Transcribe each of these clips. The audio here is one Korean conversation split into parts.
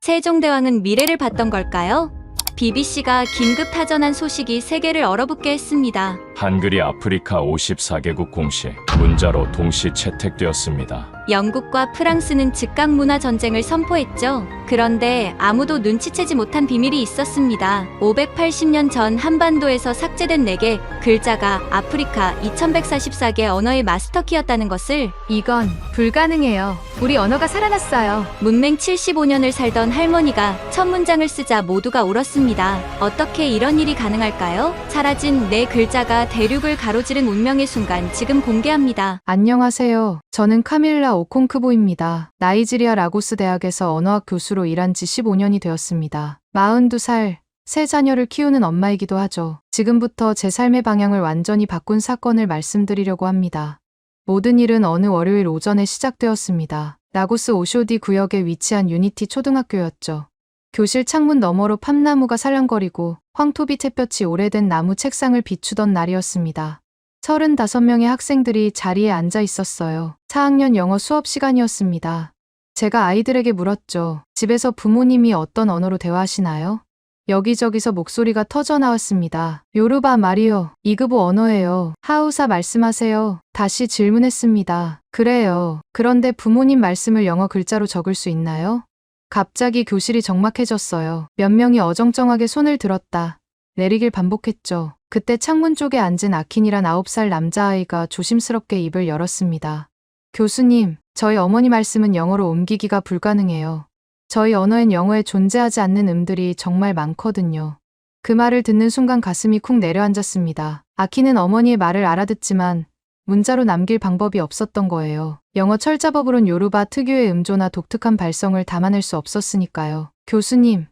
세종대왕은 미래를 봤던 걸까요? BBC가 긴급 타전한 소식이 세계를 얼어붙게 했습니다. 한글이 아프리카 54개국 공식 문자로 동시 채택되었습니다. 영국과 프랑스는 즉각 문화 전쟁을 선포했죠. 그런데 아무도 눈치채지 못한 비밀이 있었습니다. 580년 전 한반도에서 삭제된 4개 글자가 아프리카 2144개 언어의 마스터키였다는 것을. 이건 불가능해요. 우리 언어가 살아났어요. 문맹 75년을 살던 할머니가 첫 문장을 쓰자 모두가 울었습니다. 어떻게 이런 일이 가능할까요? 사라진 4글자가 대륙을 가로지른 운명의 순간 지금 공개합니다. 안녕하세요. 저는 카밀라 오콩크보입니다. 나이지리아 라고스 대학에서 언어학 교수로 일한 지 15년이 되었습니다. 42살, 세 자녀를 키우는 엄마이기도 하죠. 지금부터 제 삶의 방향을 완전히 바꾼 사건을 말씀드리려고 합니다. 모든 일은 어느 월요일 오전에 시작되었습니다. 라고스 오쇼디 구역에 위치한 유니티 초등학교였죠. 교실 창문 너머로 팜나무가 살랑거리고 황토빛 햇볕이 오래된 나무 책상을 비추던 날이었습니다. 35명의 학생들이 자리에 앉아 있었어요. 4학년 영어 수업 시간이었습니다. 제가 아이들에게 물었죠. 집에서 부모님이 어떤 언어로 대화하시나요? 여기저기서 목소리가 터져 나왔습니다. 요르바 말이요. 이그보 언어예요. 하우사 말씀하세요. 다시 질문했습니다. 그래요. 그런데 부모님 말씀을 영어 글자로 적을 수 있나요? 갑자기 교실이 적막해졌어요. 몇 명이 어정쩡하게 손을 들었다 내리길 반복했죠. 그때 창문 쪽에 앉은 아킨이란 9살 남자아이가 조심스럽게 입을 열었습니다. 교수님, 저희 어머니 말씀은 영어로 옮기기가 불가능해요. 저희 언어엔 영어에 존재하지 않는 음들이 정말 많거든요. 그 말을 듣는 순간 가슴이 쿵 내려앉았습니다. 아키는 어머니의 말을 알아듣지만 문자로 남길 방법이 없었던 거예요. 영어 철자법으론 요르바 특유의 음조나 독특한 발성을 담아낼 수 없었으니까요. 교수님,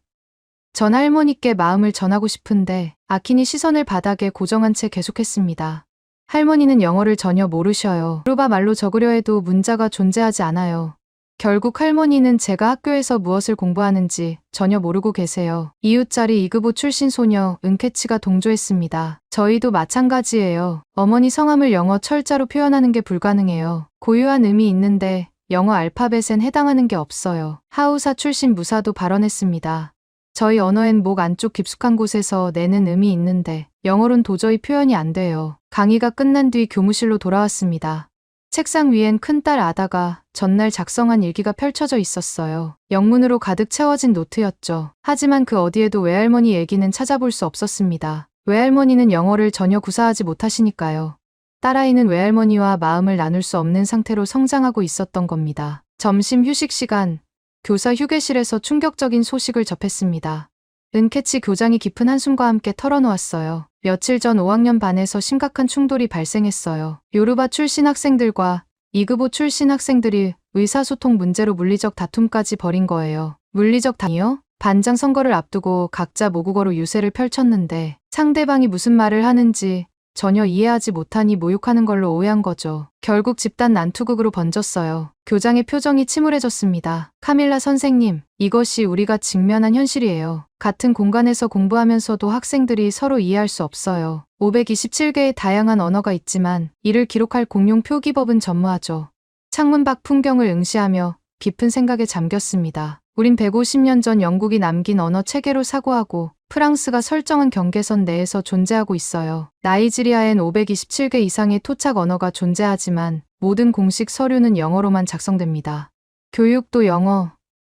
전 할머니께 마음을 전하고 싶은데. 아킨이 시선을 바닥에 고정한 채 계속했습니다. 할머니는 영어를 전혀 모르셔요. 요르바 말로 적으려 해도 문자가 존재하지 않아요. 결국 할머니는 제가 학교에서 무엇을 공부하는지 전혀 모르고 계세요. 이웃자리 이그보 출신 소녀 은케치가 동조했습니다. 저희도 마찬가지예요. 어머니 성함을 영어 철자로 표현하는 게 불가능해요. 고유한 의미 있는데 영어 알파벳엔 해당하는 게 없어요. 하우사 출신 무사도 발언했습니다. 저희 언어엔 목 안쪽 깊숙한 곳에서 내는 음이 있는데 영어론 도저히 표현이 안 돼요. 강의가 끝난 뒤 교무실로 돌아왔습니다. 책상 위엔 큰딸 아다가 전날 작성한 일기가 펼쳐져 있었어요. 영문으로 가득 채워진 노트였죠. 하지만 그 어디에도 외할머니 얘기는 찾아볼 수 없었습니다. 외할머니는 영어를 전혀 구사하지 못하시니까요. 딸아이는 외할머니와 마음을 나눌 수 없는 상태로 성장하고 있었던 겁니다. 점심 휴식 시간, 교사 휴게실에서 충격적인 소식을 접했습니다. 은케치 교장이 깊은 한숨과 함께 털어놓았어요. 며칠 전 5학년 반에서 심각한 충돌이 발생했어요. 요르바 출신 학생들과 이그보 출신 학생들이 의사소통 문제로 물리적 다툼까지 벌인 거예요. 물리적 다툼이요? 반장 선거를 앞두고 각자 모국어로 유세를 펼쳤는데 상대방이 무슨 말을 하는지 전혀 이해하지 못하니 모욕하는 걸로 오해한 거죠. 결국 집단 난투극으로 번졌어요. 교장의 표정이 침울해졌습니다. 카밀라 선생님, 이것이 우리가 직면한 현실이에요. 같은 공간에서 공부하면서도 학생들이 서로 이해할 수 없어요. 527개의 다양한 언어가 있지만 이를 기록할 공용 표기법은 전무하죠. 창문 밖 풍경을 응시하며 깊은 생각에 잠겼습니다. 우린 150년 전 영국이 남긴 언어 체계로 사고하고 프랑스가 설정한 경계선 내에서 존재하고 있어요. 나이지리아엔 527개 이상의 토착 언어가 존재하지만 모든 공식 서류는 영어로만 작성됩니다. 교육도 영어,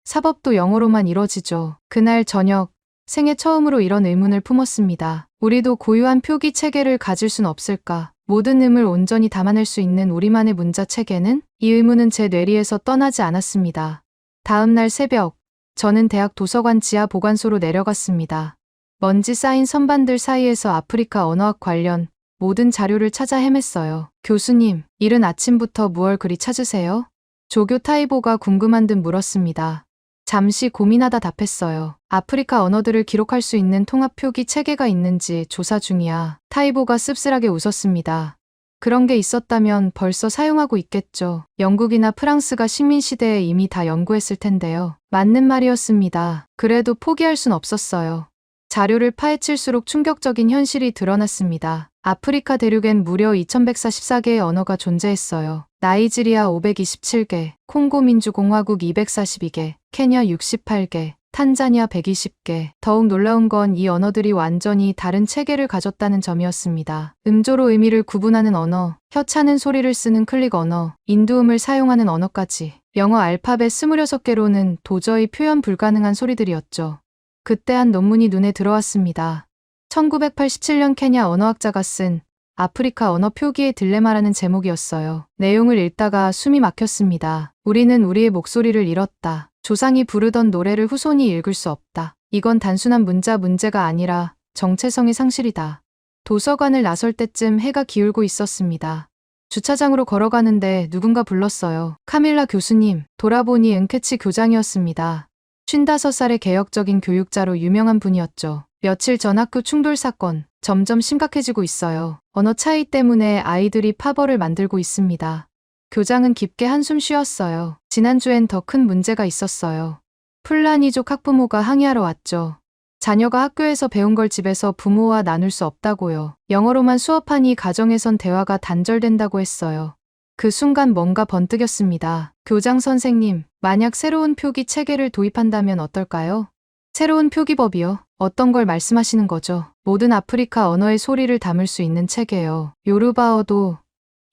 사법도 영어로만 이뤄지죠. 그날 저녁, 생애 처음으로 이런 의문을 품었습니다. 우리도 고유한 표기 체계를 가질 순 없을까? 모든 음을 온전히 담아낼 수 있는 우리만의 문자 체계는? 이 의문은 제 뇌리에서 떠나지 않았습니다. 다음 날 새벽, 저는 대학 도서관 지하 보관소로 내려갔습니다. 먼지 쌓인 선반들 사이에서 아프리카 언어학 관련 모든 자료를 찾아 헤맸어요. 교수님, 이른 아침부터 무얼 그리 찾으세요? 조교 타이보가 궁금한 듯 물었습니다. 잠시 고민하다 답했어요. 아프리카 언어들을 기록할 수 있는 통합 표기 체계가 있는지 조사 중이야. 타이보가 씁쓸하게 웃었습니다. 그런 게 있었다면 벌써 사용하고 있겠죠. 영국이나 프랑스가 식민시대에 이미 다 연구했을 텐데요. 맞는 말이었습니다. 그래도 포기할 순 없었어요. 자료를 파헤칠수록 충격적인 현실이 드러났습니다. 아프리카 대륙엔 무려 2144개의 언어가 존재했어요. 나이지리아 527개, 콩고 민주공화국 242개, 케냐 68개, 탄자니아 120개. 더욱 놀라운 건 이 언어들이 완전히 다른 체계를 가졌다는 점이었습니다. 음조로 의미를 구분하는 언어, 혀차는 소리를 쓰는 클릭 언어, 인두음을 사용하는 언어까지. 영어 알파벳 26개로는 도저히 표현 불가능한 소리들이었죠. 그때 한 논문이 눈에 들어왔습니다. 1987년 케냐 언어학자가 쓴 아프리카 언어 표기의 딜레마라는 제목이었어요. 내용을 읽다가 숨이 막혔습니다. 우리는 우리의 목소리를 잃었다. 조상이 부르던 노래를 후손이 읽을 수 없다. 이건 단순한 문제가 아니라 정체성의 상실이다. 도서관을 나설 때쯤 해가 기울고 있었습니다. 주차장으로 걸어가는데 누군가 불렀어요. 카밀라 교수님. 돌아보니 은케치 교장이었습니다. 55살의 개혁적인 교육자로 유명한 분이었죠. 며칠 전 학교 충돌 사건, 점점 심각해지고 있어요. 언어 차이 때문에 아이들이 파벌을 만들고 있습니다. 교장은 깊게 한숨 쉬었어요. 지난주엔 더 큰 문제가 있었어요. 풀라니족 학부모가 항의하러 왔죠. 자녀가 학교에서 배운 걸 집에서 부모와 나눌 수 없다고요. 영어로만 수업하니 가정에선 대화가 단절된다고 했어요. 그 순간 뭔가 번뜩였습니다. 교장 선생님, 만약 새로운 표기 체계를 도입한다면 어떨까요? 새로운 표기법이요? 어떤 걸 말씀하시는 거죠? 모든 아프리카 언어의 소리를 담을 수 있는 체계요. 요르바어도,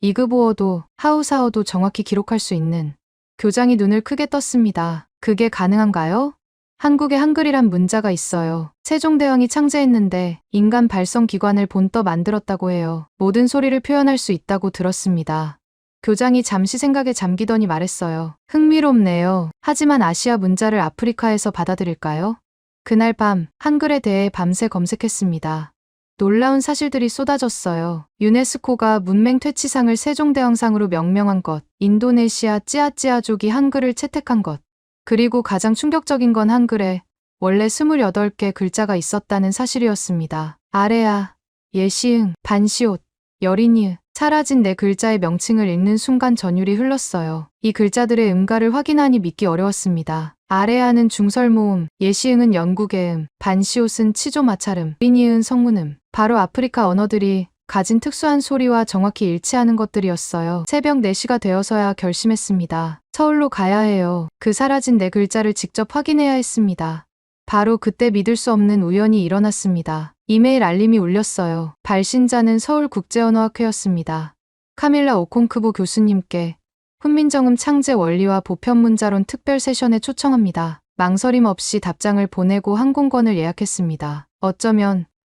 이그보어도, 하우사어도 정확히 기록할 수 있는. 교장이 눈을 크게 떴습니다. 그게 가능한가요? 한국에 한글이란 문자가 있어요. 세종대왕이 창제했는데 인간 발성 기관을 본떠 만들었다고 해요. 모든 소리를 표현할 수 있다고 들었습니다. 교장이 잠시 생각에 잠기더니 말했어요. 흥미롭네요. 하지만 아시아 문자를 아프리카에서 받아들일까요? 그날 밤 한글에 대해 밤새 검색했습니다. 놀라운 사실들이 쏟아졌어요. 유네스코가 문맹 퇴치상을 세종대왕상으로 명명한 것, 인도네시아 찌아찌아족이 한글을 채택한 것, 그리고 가장 충격적인 건 한글에 원래 28개 글자가 있었다는 사실이었습니다. 아레아, 예시응, 반시옷, 여린이으, 사라진 네 글자의 명칭을 읽는 순간 전율이 흘렀어요. 이 글자들의 음가를 확인하니 믿기 어려웠습니다. 아레아는 중설모음, 예시응은 영국의 반시옷은 치조마찰음, 여린이은 성문음. 바로 아프리카 언어들이 가진 특수한 소리와 정확히 일치하는 것들이었어요. 새벽 4시가 되어서야 결심했습니다. 서울로 가야 해요. 그 사라진 네 글자를 직접 확인해야 했습니다. 바로 그때 믿을 수 없는 우연이 일어났습니다. 이메일 알림이 울렸어요. 발신자는 서울국제언어학회였습니다. 카밀라 오콩크보 교수님께 훈민정음 창제 원리와 보편 문자론 특별 세션에 초청합니다. 망설임 없이 답장을 보내고 항공권을 예약했습니다.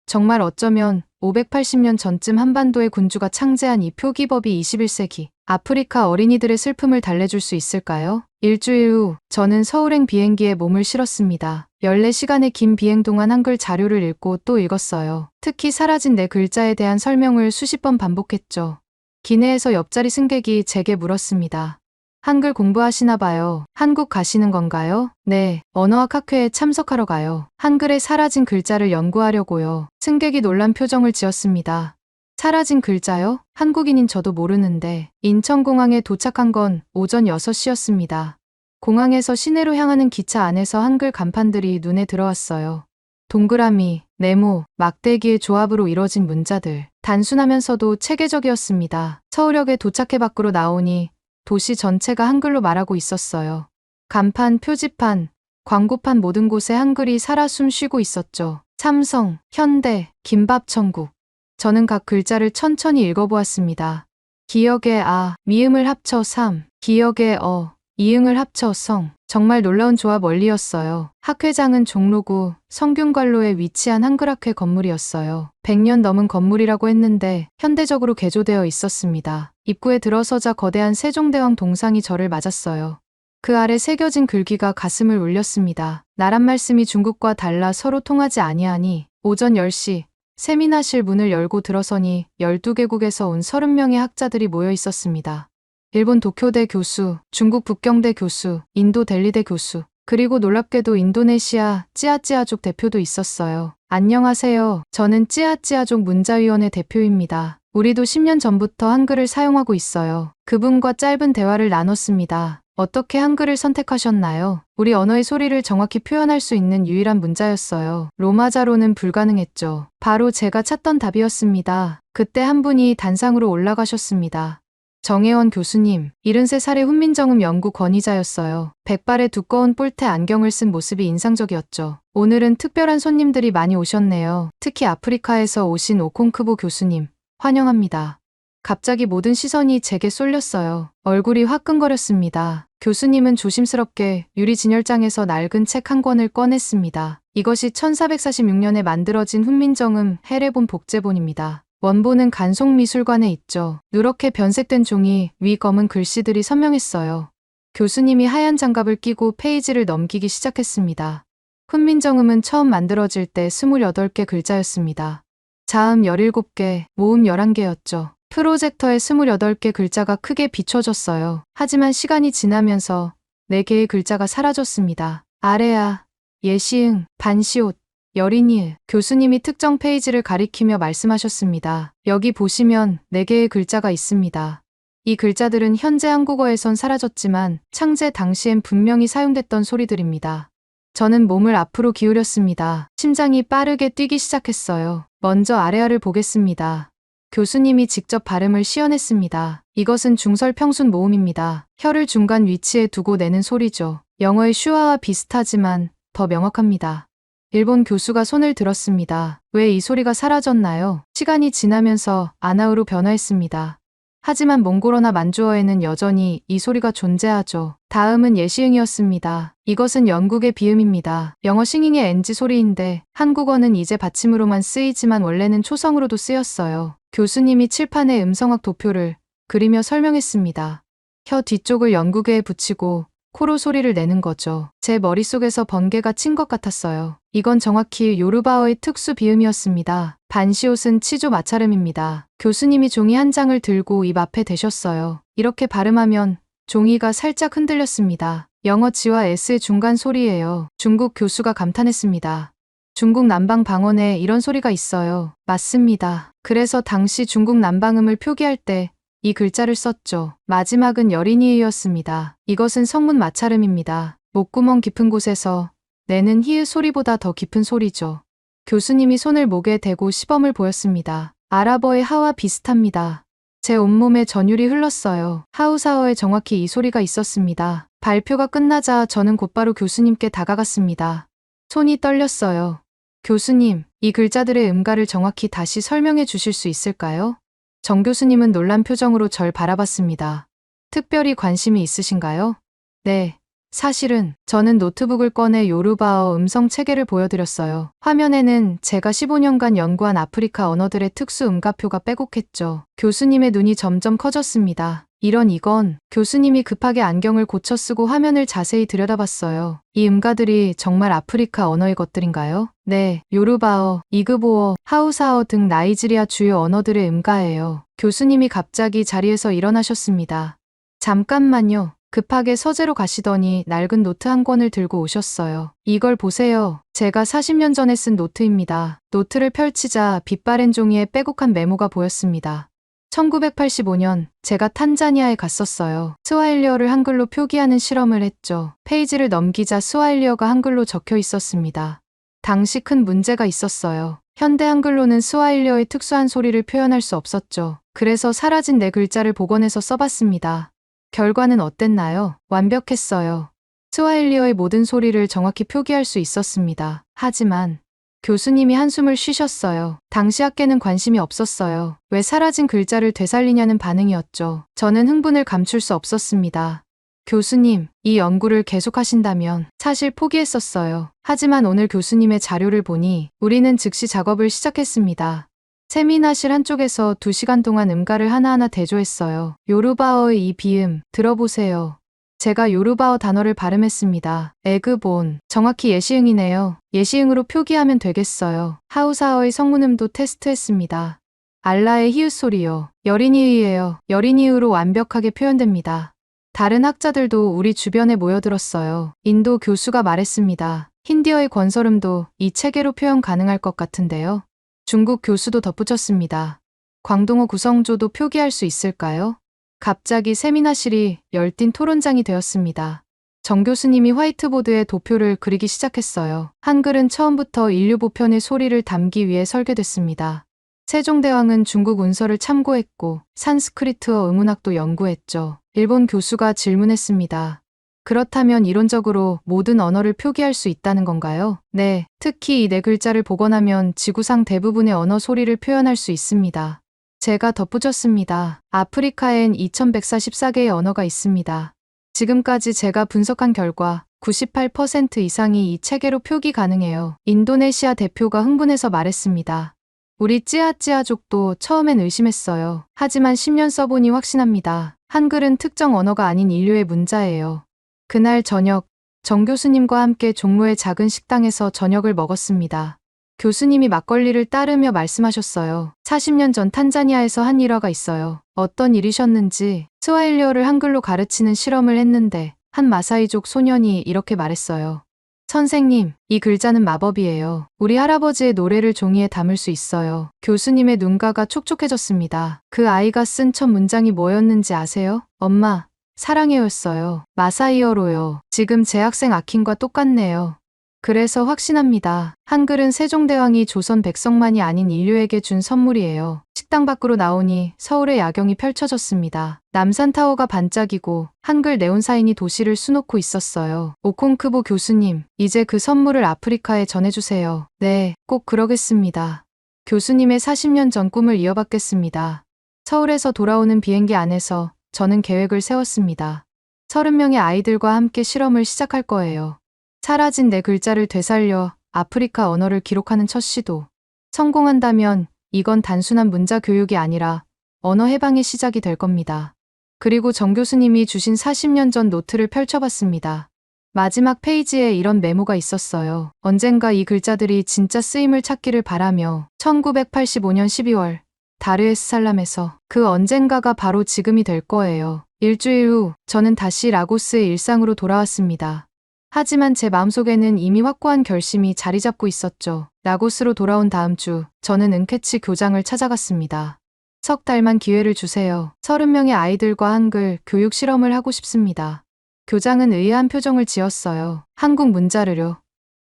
정말 어쩌면 580년 전쯤 한반도의 군주가 창제한 이 표기법이 21세기 아프리카 어린이들의 슬픔을 달래줄 수 있을까요? 일주일 후 저는 서울행 비행기에 몸을 실었습니다. 14시간의 긴 비행 동안 한글 자료를 읽고 또 읽었어요. 특히 사라진 네 글자에 대한 설명을 수십 번 반복했죠. 기내에서 옆자리 승객이 제게 물었습니다. 한글 공부하시나 봐요. 한국 가시는 건가요? 네, 언어학 학회에 참석하러 가요. 한글에 사라진 글자를 연구하려고요. 승객이 놀란 표정을 지었습니다. 사라진 글자요? 한국인인 저도 모르는데. 인천공항에 도착한 건 오전 6시였습니다. 공항에서 시내로 향하는 기차 안에서 한글 간판들이 눈에 들어왔어요. 동그라미, 네모, 막대기의 조합으로 이뤄진 문자들. 단순하면서도 체계적이었습니다. 서울역에 도착해 밖으로 나오니 도시 전체가 한글로 말하고 있었어요. 간판, 표지판, 광고판 모든 곳에 한글이 살아 숨쉬고 있었죠. 삼성, 현대, 김밥천국. 저는 각 글자를 천천히 읽어보았습니다. 기역의 아, 미음을 합쳐 삼, 기역의 어, 이응을 합쳐 성. 정말 놀라운 조합 원리였어요. 학회장은 종로구 성균관로에 위치한 한글학회 건물이었어요. 100년 넘은 건물이라고 했는데 현대적으로 개조되어 있었습니다. 입구에 들어서자 거대한 세종대왕 동상이 저를 맞았어요. 그 아래 새겨진 글귀가 가슴을 울렸습니다. 나란 말씀이 중국과 달라 서로 통하지 아니하니. 오전 10시 세미나실 문을 열고 들어서니 12개국에서 온 30명의 학자들이 모여 있었습니다. 일본 도쿄대 교수, 중국 북경대 교수, 인도 델리대 교수, 그리고 놀랍게도 인도네시아 찌아찌아족 대표도 있었어요. 안녕하세요. 저는 찌아찌아족 문자위원회 대표입니다. 우리도 10년 전부터 한글을 사용하고 있어요. 그분과 짧은 대화를 나눴습니다. 어떻게 한글을 선택하셨나요? 우리 언어의 소리를 정확히 표현할 수 있는 유일한 문자였어요. 로마자로는 불가능했죠. 바로 제가 찾던 답이었습니다. 그때 한 분이 단상으로 올라가셨습니다. 정혜원 교수님, 73살의 훈민정음 연구 권위자였어요. 백발의 두꺼운 뿔테 안경을 쓴 모습이 인상적이었죠. 오늘은 특별한 손님들이 많이 오셨네요. 특히 아프리카에서 오신 오콩크보 교수님, 환영합니다. 갑자기 모든 시선이 제게 쏠렸어요. 얼굴이 화끈거렸습니다. 교수님은 조심스럽게 유리 진열장에서 낡은 책 한 권을 꺼냈습니다. 이것이 1446년에 만들어진 훈민정음 해례본 복제본입니다. 원본은 간송미술관에 있죠. 누렇게 변색된 종이 위 검은 글씨들이 선명했어요. 교수님이 하얀 장갑을 끼고 페이지를 넘기기 시작했습니다. 훈민정음은 처음 만들어질 때 28개 글자였습니다. 자음 17개, 모음 11개였죠. 프로젝터에 28개 글자가 크게 비춰졌어요. 하지만 시간이 지나면서 4개의 글자가 사라졌습니다. 아래야, 예시응, 반시옷, 여린이을. 교수님이 특정 페이지를 가리키며 말씀하셨습니다. 여기 보시면 4개의 글자가 있습니다. 이 글자들은 현재 한국어에선 사라졌지만 창제 당시엔 분명히 사용됐던 소리들입니다. 저는 몸을 앞으로 기울였습니다. 심장이 빠르게 뛰기 시작했어요. 먼저 아래아를 보겠습니다. 교수님이 직접 발음을 시연했습니다. 이것은 중설평순 모음입니다. 혀를 중간 위치에 두고 내는 소리죠. 영어의 슈아와 비슷하지만 더 명확합니다. 일본 교수가 손을 들었습니다. 왜 이 소리가 사라졌나요? 시간이 지나면서 아나우로 변화했습니다. 하지만 몽골어나 만주어에는 여전히 이 소리가 존재하죠. 다음은 예시응이었습니다. 이것은 영국의 비음입니다. 영어 싱잉의 NG 소리인데 한국어는 이제 받침으로만 쓰이지만 원래는 초성으로도 쓰였어요. 교수님이 칠판에 음성학 도표를 그리며 설명했습니다. 혀 뒤쪽을 영국어에 붙이고 코로 소리를 내는 거죠. 제 머릿속에서 번개가 친 것 같았어요. 이건 정확히 요르바어의 특수 비음이었습니다. 반시옷은 치조 마찰음입니다. 교수님이 종이 한 장을 들고 입 앞에 대셨어요. 이렇게 발음하면 종이가 살짝 흔들렸습니다. 영어 G와 S의 중간 소리예요. 중국 교수가 감탄했습니다. 중국 남방 방언에 이런 소리가 있어요. 맞습니다. 그래서 당시 중국 남방음을 표기할 때 이 글자를 썼죠. 마지막은 여린이의였습니다. 이것은 성문 마찰음입니다. 목구멍 깊은 곳에서 내는 히읗 소리보다 더 깊은 소리죠. 교수님이 손을 목에 대고 시범을 보였습니다. 아랍어의 하와 비슷합니다. 제 온몸에 전율이 흘렀어요. 하우사어에 정확히 이 소리가 있었습니다. 발표가 끝나자 저는 곧바로 교수님께 다가갔습니다. 손이 떨렸어요. 교수님, 이 글자들의 음가를 정확히 다시 설명해 주실 수 있을까요? 정 교수님은 놀란 표정으로 절 바라봤습니다. 특별히 관심이 있으신가요? 네. 사실은 저는 노트북을 꺼내 요르바어 음성 체계를 보여드렸어요. 화면에는 제가 15년간 연구한 아프리카 언어들의 특수 음가표가 빼곡했죠. 교수님의 눈이 점점 커졌습니다. 이건 교수님이 급하게 안경을 고쳐 쓰고 화면을 자세히 들여다봤어요. 이 음가들이 정말 아프리카 언어의 것들인가요? 네, 요르바어, 이그보어, 하우사어 등 나이지리아 주요 언어들의 음가예요. 교수님이 갑자기 자리에서 일어나셨습니다. 잠깐만요. 급하게 서재로 가시더니 낡은 노트 한 권을 들고 오셨어요. 이걸 보세요. 제가 40년 전에 쓴 노트입니다. 노트를 펼치자 빛바랜 종이에 빼곡한 메모가 보였습니다. 1985년 제가 탄자니아에 갔었어요. 스와힐리어를 한글로 표기하는 실험을 했죠. 페이지를 넘기자 스와힐리어가 한글로 적혀 있었습니다. 당시 큰 문제가 있었어요. 현대 한글로는 스와힐리어의 특수한 소리를 표현할 수 없었죠. 그래서 사라진 네 글자를 복원해서 써봤습니다. 결과는 어땠나요? 완벽했어요. 스와힐리어의 모든 소리를 정확히 표기할 수 있었습니다. 하지만 교수님이 한숨을 쉬셨어요. 당시 학계는 관심이 없었어요. 왜 사라진 글자를 되살리냐는 반응이었죠. 저는 흥분을 감출 수 없었습니다. 교수님, 이 연구를 계속하신다면 사실 포기했었어요. 하지만 오늘 교수님의 자료를 보니 우리는 즉시 작업을 시작했습니다. 세미나실 한쪽에서 2시간 동안 음가를 하나하나 대조했어요. 요르바어의 이 비음, 들어보세요. 제가 요르바어 단어를 발음했습니다. 에그본, 정확히 예시응이네요. 예시응으로 표기하면 되겠어요. 하우사어의 성문음도 테스트했습니다. 알라의 히읗 소리요. 여린이의예요. 여린이의로 완벽하게 표현됩니다. 다른 학자들도 우리 주변에 모여들었어요. 인도 교수가 말했습니다. 힌디어의 권설음도 이 체계로 표현 가능할 것 같은데요. 중국 교수도 덧붙였습니다. 광동어 구성조도 표기할 수 있을까요? 갑자기 세미나실이 열띤 토론장이 되었습니다. 정 교수님이 화이트보드에 도표를 그리기 시작했어요. 한글은 처음부터 인류 보편의 소리를 담기 위해 설계됐습니다. 세종대왕은 중국 운서를 참고했고 산스크리트어 의문학도 연구했죠. 일본 교수가 질문했습니다. 그렇다면 이론적으로 모든 언어를 표기할 수 있다는 건가요? 네, 특히 이 네 글자를 복원하면 지구상 대부분의 언어 소리를 표현할 수 있습니다. 제가 덧붙였습니다. 아프리카엔 2144개의 언어가 있습니다. 지금까지 제가 분석한 결과 98% 이상이 이 체계로 표기 가능해요. 인도네시아 대표가 흥분해서 말했습니다. 우리 찌아찌아족도 처음엔 의심했어요. 하지만 10년 써보니 확신합니다. 한글은 특정 언어가 아닌 인류의 문자예요. 그날 저녁, 정 교수님과 함께 종로의 작은 식당에서 저녁을 먹었습니다. 교수님이 막걸리를 따르며 말씀하셨어요. 40년 전 탄자니아에서 한 일화가 있어요. 어떤 일이셨는지 스와힐리어를 한글로 가르치는 실험을 했는데 한 마사이족 소년이 이렇게 말했어요. 선생님, 이 글자는 마법이에요. 우리 할아버지의 노래를 종이에 담을 수 있어요. 교수님의 눈가가 촉촉해졌습니다. 그 아이가 쓴 첫 문장이 뭐였는지 아세요? 엄마, 사랑해요였어요. 마사이어로요. 지금 제 학생 아킨과 똑같네요. 그래서 확신합니다. 한글은 세종대왕이 조선 백성만이 아닌 인류에게 준 선물이에요. 식당 밖으로 나오니 서울의 야경이 펼쳐졌습니다. 남산타워가 반짝이고 한글 네온사인이 도시를 수놓고 있었어요. 오콩크보 교수님, 이제 그 선물을 아프리카에 전해주세요. 네, 꼭 그러겠습니다. 교수님의 40년 전 꿈을 이어받겠습니다. 서울에서 돌아오는 비행기 안에서 저는 계획을 세웠습니다. 30명의 아이들과 함께 실험을 시작할 거예요. 사라진 네 글자를 되살려 아프리카 언어를 기록하는 첫 시도. 성공한다면 이건 단순한 문자 교육이 아니라 언어 해방의 시작이 될 겁니다. 그리고 정 교수님이 주신 40년 전 노트를 펼쳐봤습니다. 마지막 페이지에 이런 메모가 있었어요. 언젠가 이 글자들이 진짜 쓰임을 찾기를 바라며 1985년 12월 다르에스살람에서 그 언젠가가 바로 지금이 될 거예요. 일주일 후 저는 다시 라고스의 일상으로 돌아왔습니다. 하지만 제 마음속에는 이미 확고한 결심이 자리 잡고 있었죠. 라고스로 돌아온 다음 주, 저는 은케치 교장을 찾아갔습니다. 석 달만 기회를 주세요. 30명의 아이들과 한글 교육 실험을 하고 싶습니다. 교장은 의아한 표정을 지었어요. 한국 문자를요.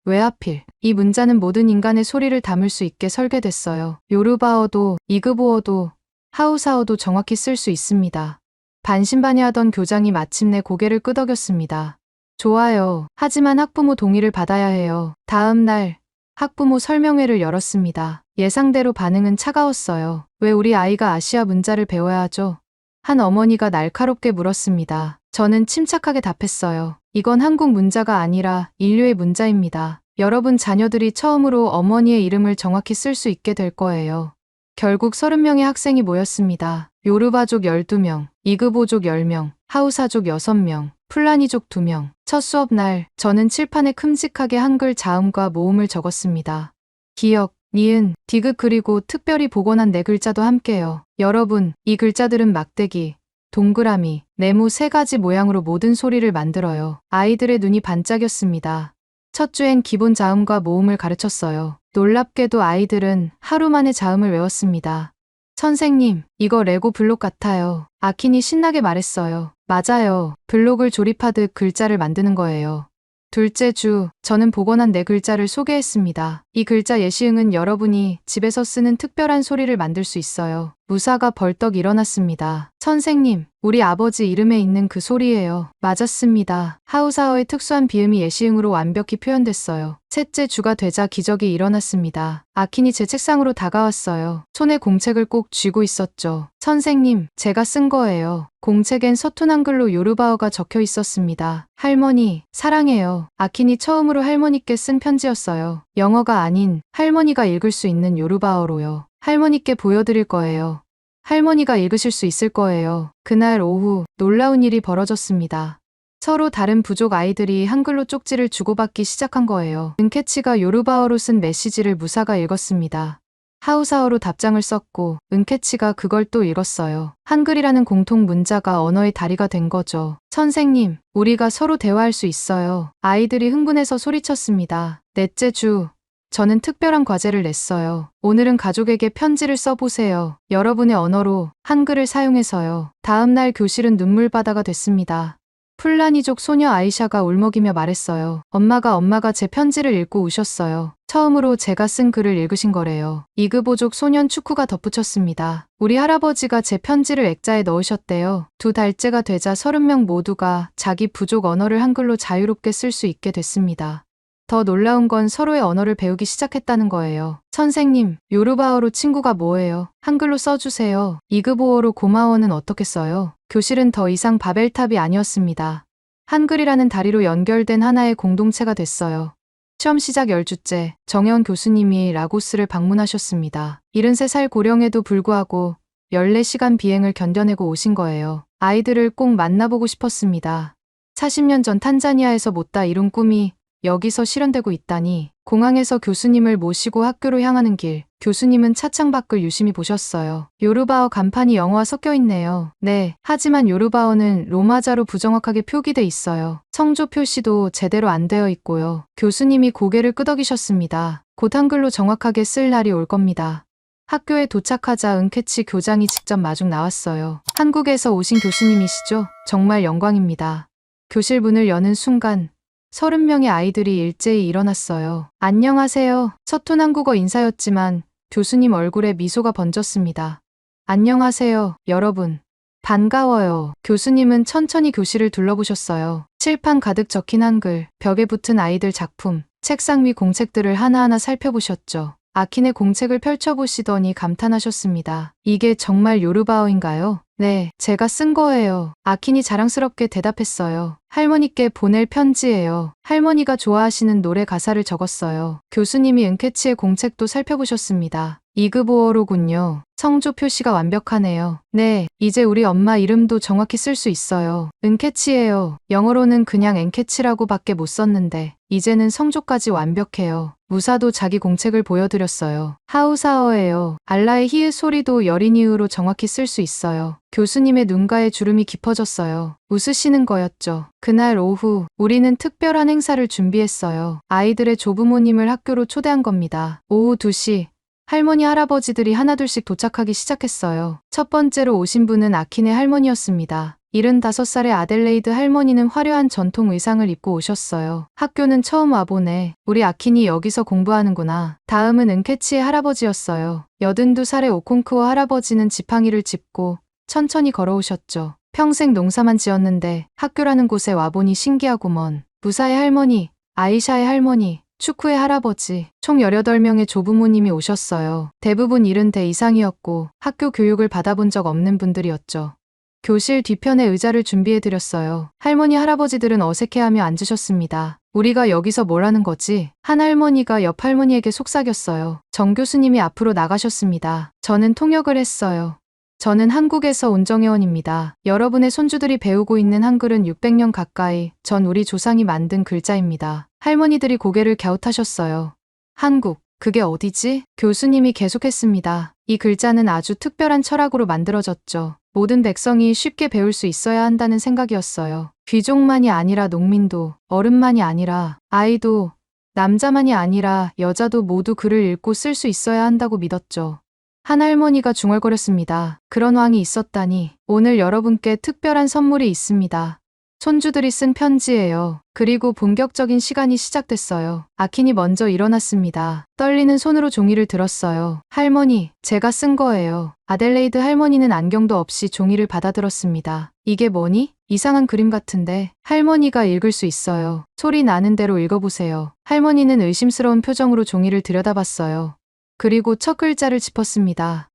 왜 하필? 이 문자는 모든 인간의 소리를 담을 수 있게 설계됐어요. 요르바어도, 이그보어도, 하우사어도 정확히 쓸 수 있습니다. 반신반의하던 교장이 마침내 고개를 끄덕였습니다. 좋아요. 하지만 학부모 동의를 받아야 해요. 다음 날 학부모 설명회를 열었습니다. 예상대로 반응은 차가웠어요. 왜 우리 아이가 아시아 문자를 배워야 하죠? 한 어머니가 날카롭게 물었습니다. 저는 침착하게 답했어요. 이건 한국 문자가 아니라 인류의 문자입니다. 여러분 자녀들이 처음으로 어머니의 이름을 정확히 쓸 수 있게 될 거예요. 결국 30명의 학생이 모였습니다. 요르바족 12명, 이그보족 10명, 하우사족 6명, 풀라니족 2명. 첫 수업 날, 저는 칠판에 큼직하게 한글 자음과 모음을 적었습니다. 기역, 니은, 디귿 그리고 특별히 복원한 네 글자도 함께요. 여러분, 이 글자들은 막대기, 동그라미, 네모 세 가지 모양으로 모든 소리를 만들어요. 아이들의 눈이 반짝였습니다. 첫 주엔 기본 자음과 모음을 가르쳤어요. 놀랍게도 아이들은 하루 만에 자음을 외웠습니다. 선생님, 이거 레고 블록 같아요. 아킨이 신나게 말했어요. 맞아요. 블록을 조립하듯 글자를 만드는 거예요. 둘째 주, 저는 복원한 네 글자를 소개했습니다. 이 글자 예시응은 여러분이 집에서 쓰는 특별한 소리를 만들 수 있어요. 무사가 벌떡 일어났습니다. 선생님, 우리 아버지 이름에 있는 그 소리예요. 맞았습니다. 하우사어의 특수한 비음이 예시응으로 완벽히 표현됐어요. 셋째 주가 되자 기적이 일어났습니다. 아킨이 제 책상으로 다가왔어요. 손에 공책을 꼭 쥐고 있었죠. 선생님, 제가 쓴 거예요. 공책엔 서툰 한글로 요르바어가 적혀 있었습니다. 할머니, 사랑해요. 아킨이 처음으로 할머니께 쓴 편지였어요. 영어가 아닌 할머니가 읽을 수 있는 요르바어로요. 할머니께 보여드릴 거예요. 할머니가 읽으실 수 있을 거예요. 그날 오후 놀라운 일이 벌어졌습니다. 서로 다른 부족 아이들이 한글로 쪽지를 주고받기 시작한 거예요. 은케치가 요르바어로 쓴 메시지를 무사가 읽었습니다. 하우사어로 답장을 썼고 은케치가 그걸 또 읽었어요. 한글이라는 공통 문자가 언어의 다리가 된 거죠. 선생님, 우리가 서로 대화할 수 있어요. 아이들이 흥분해서 소리쳤습니다. 넷째 주, 저는 특별한 과제를 냈어요. 오늘은 가족에게 편지를 써보세요. 여러분의 언어로 한글을 사용해서요. 다음 날 교실은 눈물바다가 됐습니다. 풀라니족 소녀 아이샤가 울먹이며 말했어요. 엄마가 제 편지를 읽고 우셨어요. 처음으로 제가 쓴 글을 읽으신 거래요. 이그보족 소년 축구가 덧붙였습니다. 우리 할아버지가 제 편지를 액자에 넣으셨대요. 2달째가 되자 30명 모두가 자기 부족 언어를 한글로 자유롭게 쓸 수 있게 됐습니다. 더 놀라운 건 서로의 언어를 배우기 시작했다는 거예요. 선생님, 요르바어로 친구가 뭐예요? 한글로 써주세요. 이그보어로 고마워는 어떻게 써요? 교실은 더 이상 바벨탑이 아니었습니다. 한글이라는 다리로 연결된 하나의 공동체가 됐어요. 시험 시작 10주째, 정혜원 교수님이 라고스를 방문하셨습니다. 73살 고령에도 불구하고 14시간 비행을 견뎌내고 오신 거예요. 아이들을 꼭 만나보고 싶었습니다. 40년 전 탄자니아에서 못다 이룬 꿈이 여기서 실현되고 있다니. 공항에서 교수님을 모시고 학교로 향하는 길, 교수님은 차창 밖을 유심히 보셨어요. 요르바어 간판이 영어와 섞여 있네요. 네, 하지만 요르바어는 로마자로 부정확하게 표기돼 있어요. 성조 표시도 제대로 안 되어 있고요. 교수님이 고개를 끄덕이셨습니다. 곧 한글로 정확하게 쓸 날이 올 겁니다. 학교에 도착하자 은케치 교장이 직접 마중 나왔어요. 한국에서 오신 교수님이시죠? 정말 영광입니다. 교실 문을 여는 순간 30명의 아이들이 일제히 일어났어요. 안녕하세요. 서툰 한국어 인사였지만 교수님 얼굴에 미소가 번졌습니다. 안녕하세요, 여러분. 반가워요. 교수님은 천천히 교실을 둘러보셨어요. 칠판 가득 적힌 한글, 벽에 붙은 아이들 작품, 책상 위 공책들을 하나하나 살펴보셨죠. 아킨의 공책을 펼쳐보시더니 감탄하셨습니다. 이게 정말 요르바어인가요? 네, 제가 쓴 거예요. 아킨이 자랑스럽게 대답했어요. 할머니께 보낼 편지예요. 할머니가 좋아하시는 노래 가사를 적었어요. 교수님이 은케치의 공책도 살펴보셨습니다. 이그보어로군요. 성조 표시가 완벽하네요. 네, 이제 우리 엄마 이름도 정확히 쓸 수 있어요. 은케치예요. 영어로는 그냥 엔케치라고 밖에 못 썼는데 이제는 성조까지 완벽해요. 무사도 자기 공책을 보여드렸어요. 하우사어예요. 알라의 히읗 소리도 여린 이유로 정확히 쓸 수 있어요. 교수님의 눈가에 주름이 깊어졌어요. 웃으시는 거였죠. 그날 오후 우리는 특별한 행사를 준비했어요. 아이들의 조부모님을 학교로 초대한 겁니다. 오후 2시 할머니 할아버지들이 하나둘씩 도착하기 시작했어요. 첫 번째로 오신 분은 아킨의 할머니였습니다. 75살의 아델레이드 할머니는 화려한 전통 의상을 입고 오셨어요. 학교는 처음 와보네. 우리 아킨이 여기서 공부하는구나. 다음은 은케치의 할아버지였어요. 82살의 오콩크어 할아버지는 지팡이를 짚고 천천히 걸어오셨죠. 평생 농사만 지었는데 학교라는 곳에 와보니 신기하구먼. 무사의 할머니, 아이샤의 할머니, 축구의 할아버지, 총 18명의 조부모님이 오셨어요. 대부분 70대 이상이었고 학교 교육을 받아본 적 없는 분들이었죠. 교실 뒤편에 의자를 준비해드렸어요. 할머니 할아버지들은 어색해하며 앉으셨습니다. 우리가 여기서 뭘 하는 거지? 한 할머니가 옆 할머니에게 속삭였어요. 정 교수님이 앞으로 나가셨습니다. 저는 통역을 했어요. 저는 한국에서 온 정혜원입니다. 여러분의 손주들이 배우고 있는 한글은 600년 가까이 전 우리 조상이 만든 글자입니다. 할머니들이 고개를 갸웃하셨어요. 한국, 그게 어디지? 교수님이 계속했습니다. 이 글자는 아주 특별한 철학으로 만들어졌죠. 모든 백성이 쉽게 배울 수 있어야 한다는 생각이었어요. 귀족만이 아니라 농민도, 어른만이 아니라 아이도, 남자만이 아니라 여자도 모두 글을 읽고 쓸 수 있어야 한다고 믿었죠. 한 할머니가 중얼거렸습니다. 그런 왕이 있었다니. 오늘 여러분께 특별한 선물이 있습니다. 손주들이 쓴 편지예요. 그리고 본격적인 시간이 시작됐어요. 아킨이 먼저 일어났습니다. 떨리는 손으로 종이를 들었어요. 할머니, 제가 쓴 거예요. 아델레이드 할머니는 안경도 없이 종이를 받아들었습니다. 이게 뭐니? 이상한 그림 같은데. 할머니가 읽을 수 있어요. 소리 나는 대로 읽어보세요. 할머니는 의심스러운 표정으로 종이를 들여다봤어요. 그리고 첫 글자를 짚었습니다.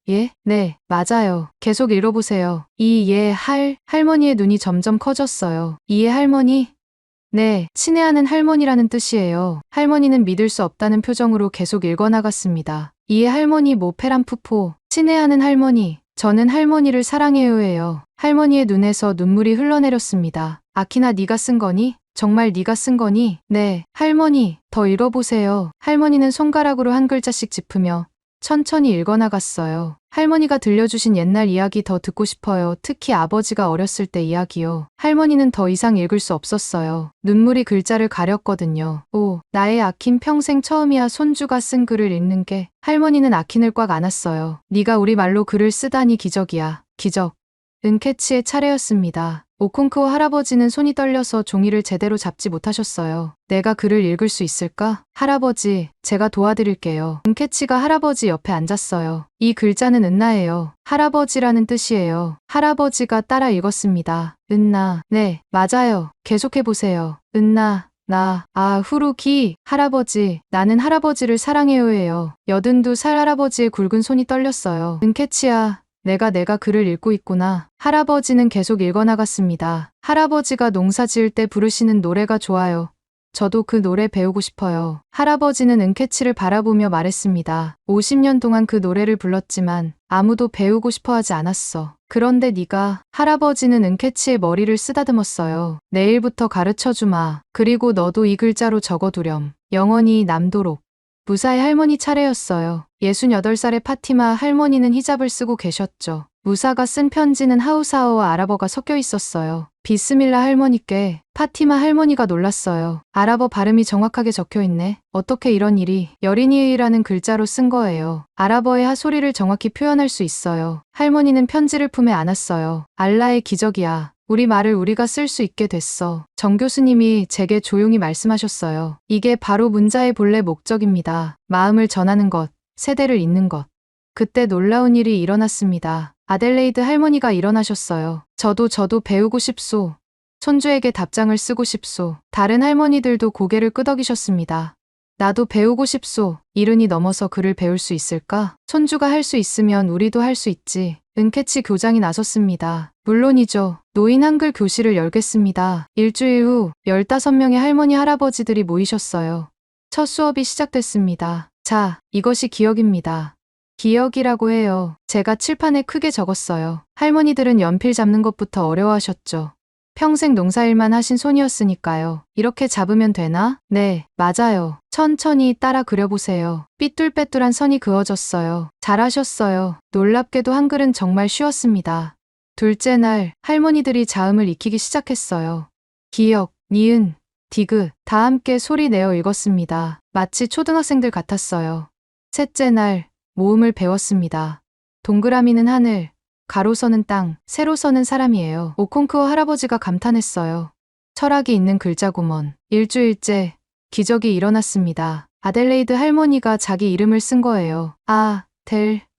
예? 네, 맞아요. 계속 읽어보세요. 할머니의 눈이 점점 커졌어요. 할머니? 네, 친애하는 할머니라는 뜻이에요. 할머니는 믿을 수 없다는 표정으로 계속 읽어나갔습니다. 할머니 모페란푸포, 친애하는 할머니, 저는 할머니를 사랑해요예요. 할머니의 눈에서 눈물이 흘러내렸습니다. 아키나 네가 쓴 거니? 정말 네가 쓴 거니? 네, 할머니, 더 읽어보세요. 할머니는 손가락으로 한 글자씩 짚으며 천천히 읽어나갔어요. 할머니가 들려주신 옛날 이야기 더 듣고 싶어요. 특히 아버지가 어렸을 때 이야기요. 할머니는 더 이상 읽을 수 없었어요. 눈물이 글자를 가렸거든요. 오, 나의 아킨 평생 처음이야. 손주가 쓴 글을 읽는 게. 할머니는 아킨을 꽉 안았어요. 네가 우리말로 글을 쓰다니 기적이야. 기적. 은케치의 차례였습니다. 오콩크오 할아버지는 손이 떨려서 종이를 제대로 잡지 못하셨어요. 내가 글을 읽을 수 있을까? 할아버지, 제가 도와드릴게요. 은캐치가 할아버지 옆에 앉았어요. 이 글자는 은나예요. 할아버지라는 뜻이에요. 할아버지가 따라 읽었습니다. 은나. 네, 맞아요. 계속해보세요. 은나. 후루기, 할아버지, 나는 할아버지를 사랑해요예요. 82살 할아버지의 굵은 손이 떨렸어요. 은캐치야, 내가 글을 읽고 있구나. 할아버지는 계속 읽어나갔습니다. 할아버지가 농사 지을 때 부르시는 노래가 좋아요. 저도 그 노래 배우고 싶어요. 할아버지는 은캐치를 바라보며 말했습니다. 50년 동안 그 노래를 불렀지만 아무도 배우고 싶어 하지 않았어. 그런데 네가, 할아버지는 은캐치의 머리를 쓰다듬었어요. 내일부터 가르쳐주마. 그리고 너도 이 글자로 적어두렴. 영원히 남도록. 무사의 할머니 차례였어요. 68살의 파티마 할머니는 히잡을 쓰고 계셨죠. 무사가 쓴 편지는 하우사어와 아랍어가 섞여 있었어요. 비스밀라 할머니께. 파티마 할머니가 놀랐어요. 아랍어 발음이 정확하게 적혀 있네. 어떻게 이런 일이. 여린이의라는 글자로 쓴 거예요. 아랍어의 하소리를 정확히 표현할 수 있어요. 할머니는 편지를 품에 안았어요. 알라의 기적이야. 우리 말을 우리가 쓸 수 있게 됐어. 정 교수님이 제게 조용히 말씀하셨어요. 이게 바로 문자의 본래 목적입니다. 마음을 전하는 것, 세대를 잇는 것. 그때 놀라운 일이 일어났습니다. 아델레이드 할머니가 일어나셨어요. 저도 배우고 싶소. 손주에게 답장을 쓰고 싶소. 다른 할머니들도 고개를 끄덕이셨습니다. 나도 배우고 싶소. 70이 넘어서 글을 배울 수 있을까? 손주가 할 수 있으면 우리도 할 수 있지. 은캐치 교장이 나섰습니다. 물론이죠. 노인 한글 교실을 열겠습니다. 일주일 후 15명의 할머니 할아버지들이 모이셨어요. 첫 수업이 시작됐습니다. 자, 이것이 기억입니다. 기억이라고 해요. 제가 칠판에 크게 적었어요. 할머니들은 연필 잡는 것부터 어려워하셨죠. 평생 농사일만 하신 손이었으니까요. 이렇게 잡으면 되나? 네, 맞아요. 천천히 따라 그려보세요. 삐뚤빼뚤한 선이 그어졌어요. 잘하셨어요. 놀랍게도 한글은 정말 쉬웠습니다. 둘째 날, 할머니들이 자음을 익히기 시작했어요. 기역, 니은, 디귿, 다 함께 소리 내어 읽었습니다. 마치 초등학생들 같았어요. 셋째 날, 모음을 배웠습니다. 동그라미는 하늘, 가로선은 땅, 세로선은 사람이에요. 오콩크오 할아버지가 감탄했어요. 철학이 있는 글자구먼. 일주일째, 기적이 일어났습니다. 아델레이드 할머니가 자기 이름을 쓴 거예요.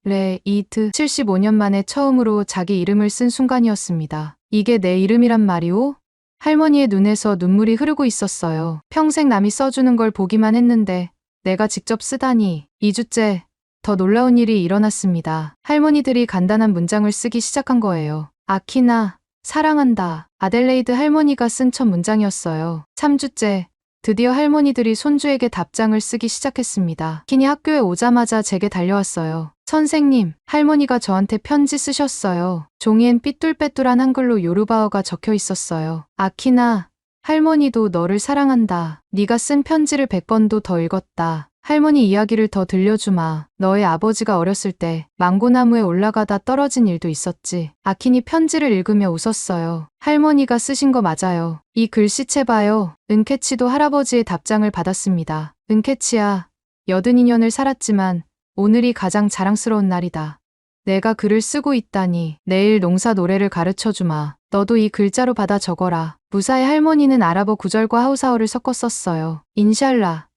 레이트 75년 만에 처음으로 자기 이름을 쓴 순간이었습니다. 이게 내 이름이란 말이오? 할머니의 눈에서 눈물이 흐르고 있었어요. 평생 남이 써주는 걸 보기만 했는데 내가 직접 쓰다니. 2주째 더 놀라운 일이 일어났습니다. 할머니들이 간단한 문장을 쓰기 시작한 거예요. 아키나, 사랑한다. 아델레이드 할머니가 쓴 첫 문장이었어요. 3주째 드디어 할머니들이 손주에게 답장을 쓰기 시작했습니다. 키니 학교에 오자마자 제게 달려왔어요. 선생님, 할머니가 저한테 편지 쓰셨어요. 종이엔 삐뚤빼뚤한 한글로 요르바어가 적혀 있었어요. 아키나, 할머니도 너를 사랑한다. 네가 쓴 편지를 100번도 더 읽었다. 할머니 이야기를 더 들려주마. 너의 아버지가 어렸을 때 망고나무에 올라가다 떨어진 일도 있었지. 아키니 편지를 읽으며 웃었어요. 할머니가 쓰신 거 맞아요. 이 글씨체 봐요. 은캐치도 할아버지의 답장을 받았습니다. 은캐치야, 82년을 살았지만 오늘이 가장 자랑스러운 날이다. 내가 글을 쓰고 있다니. 내일 농사 노래를 가르쳐주마. 너도 이 글자로 받아 적어라. 무사의 할머니는 아랍어 구절과 하우사어를 섞어 썼어요. 인샬라.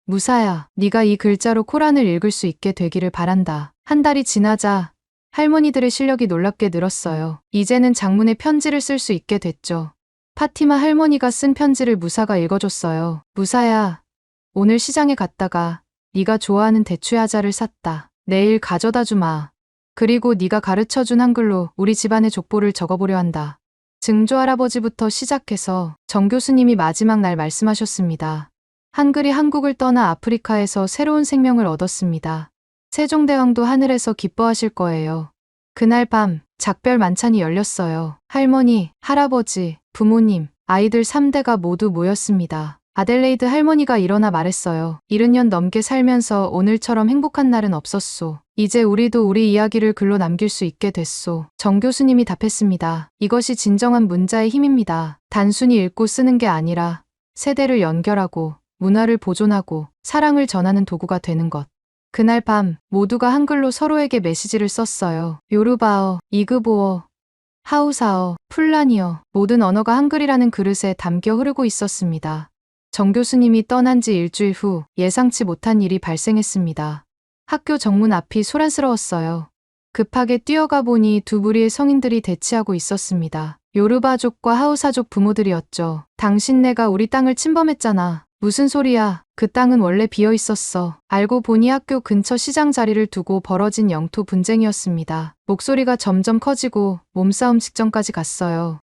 무사야, 네가 이 글자로 코란을 읽을 수 있게 되기를 바란다. 한 달이 지나자 할머니들의 실력이 놀랍게 늘었어요. 이제는 장문의 편지를 쓸 수 있게 됐죠. 파티마 할머니가 쓴 편지를 무사가 읽어줬어요. 무사야, 오늘 시장에 갔다가 네가 좋아하는 대추야자를 샀다. 내일 가져다 주마. 그리고 네가 가르쳐준 한글로 우리 집안의 족보를 적어보려 한다. 증조 할아버지부터 시작해서 정 교수님이 마지막 날 말씀하셨습니다. 한글이 한국을 떠나 아프리카에서 새로운 생명을 얻었습니다. 세종대왕도 하늘에서 기뻐하실 거예요. 그날 밤 작별 만찬이 열렸어요. 할머니, 할아버지, 부모님, 아이들 3대가 모두 모였습니다. 아델레이드 할머니가 일어나 말했어요. 70년 넘게 살면서 오늘처럼 행복한 날은 없었소. 이제 우리도 우리 이야기를 글로 남길 수 있게 됐소. 정 교수님이 답했습니다. 이것이 진정한 문자의 힘입니다. 단순히 읽고 쓰는 게 아니라 세대를 연결하고 문화를 보존하고 사랑을 전하는 도구가 되는 것. 그날 밤 모두가 한글로 서로에게 메시지를 썼어요. 요르바어, 이그보어, 하우사어, 풀란이요. 모든 언어가 한글이라는 그릇에 담겨 흐르고 있었습니다. 정 교수님이 떠난 지 일주일 후 예상치 못한 일이 발생했습니다. 학교 정문 앞이 소란스러웠어요. 급하게 뛰어가 보니 두 무리의 성인들이 대치하고 있었습니다. 요르바족과 하우사족 부모들이었죠. 당신네가 우리 땅을 침범했잖아. 무슨 소리야? 그 땅은 원래 비어 있었어. 알고 보니 학교 근처 시장 자리를 두고 벌어진 영토 분쟁이었습니다. 목소리가 점점 커지고 몸싸움 직전까지 갔어요.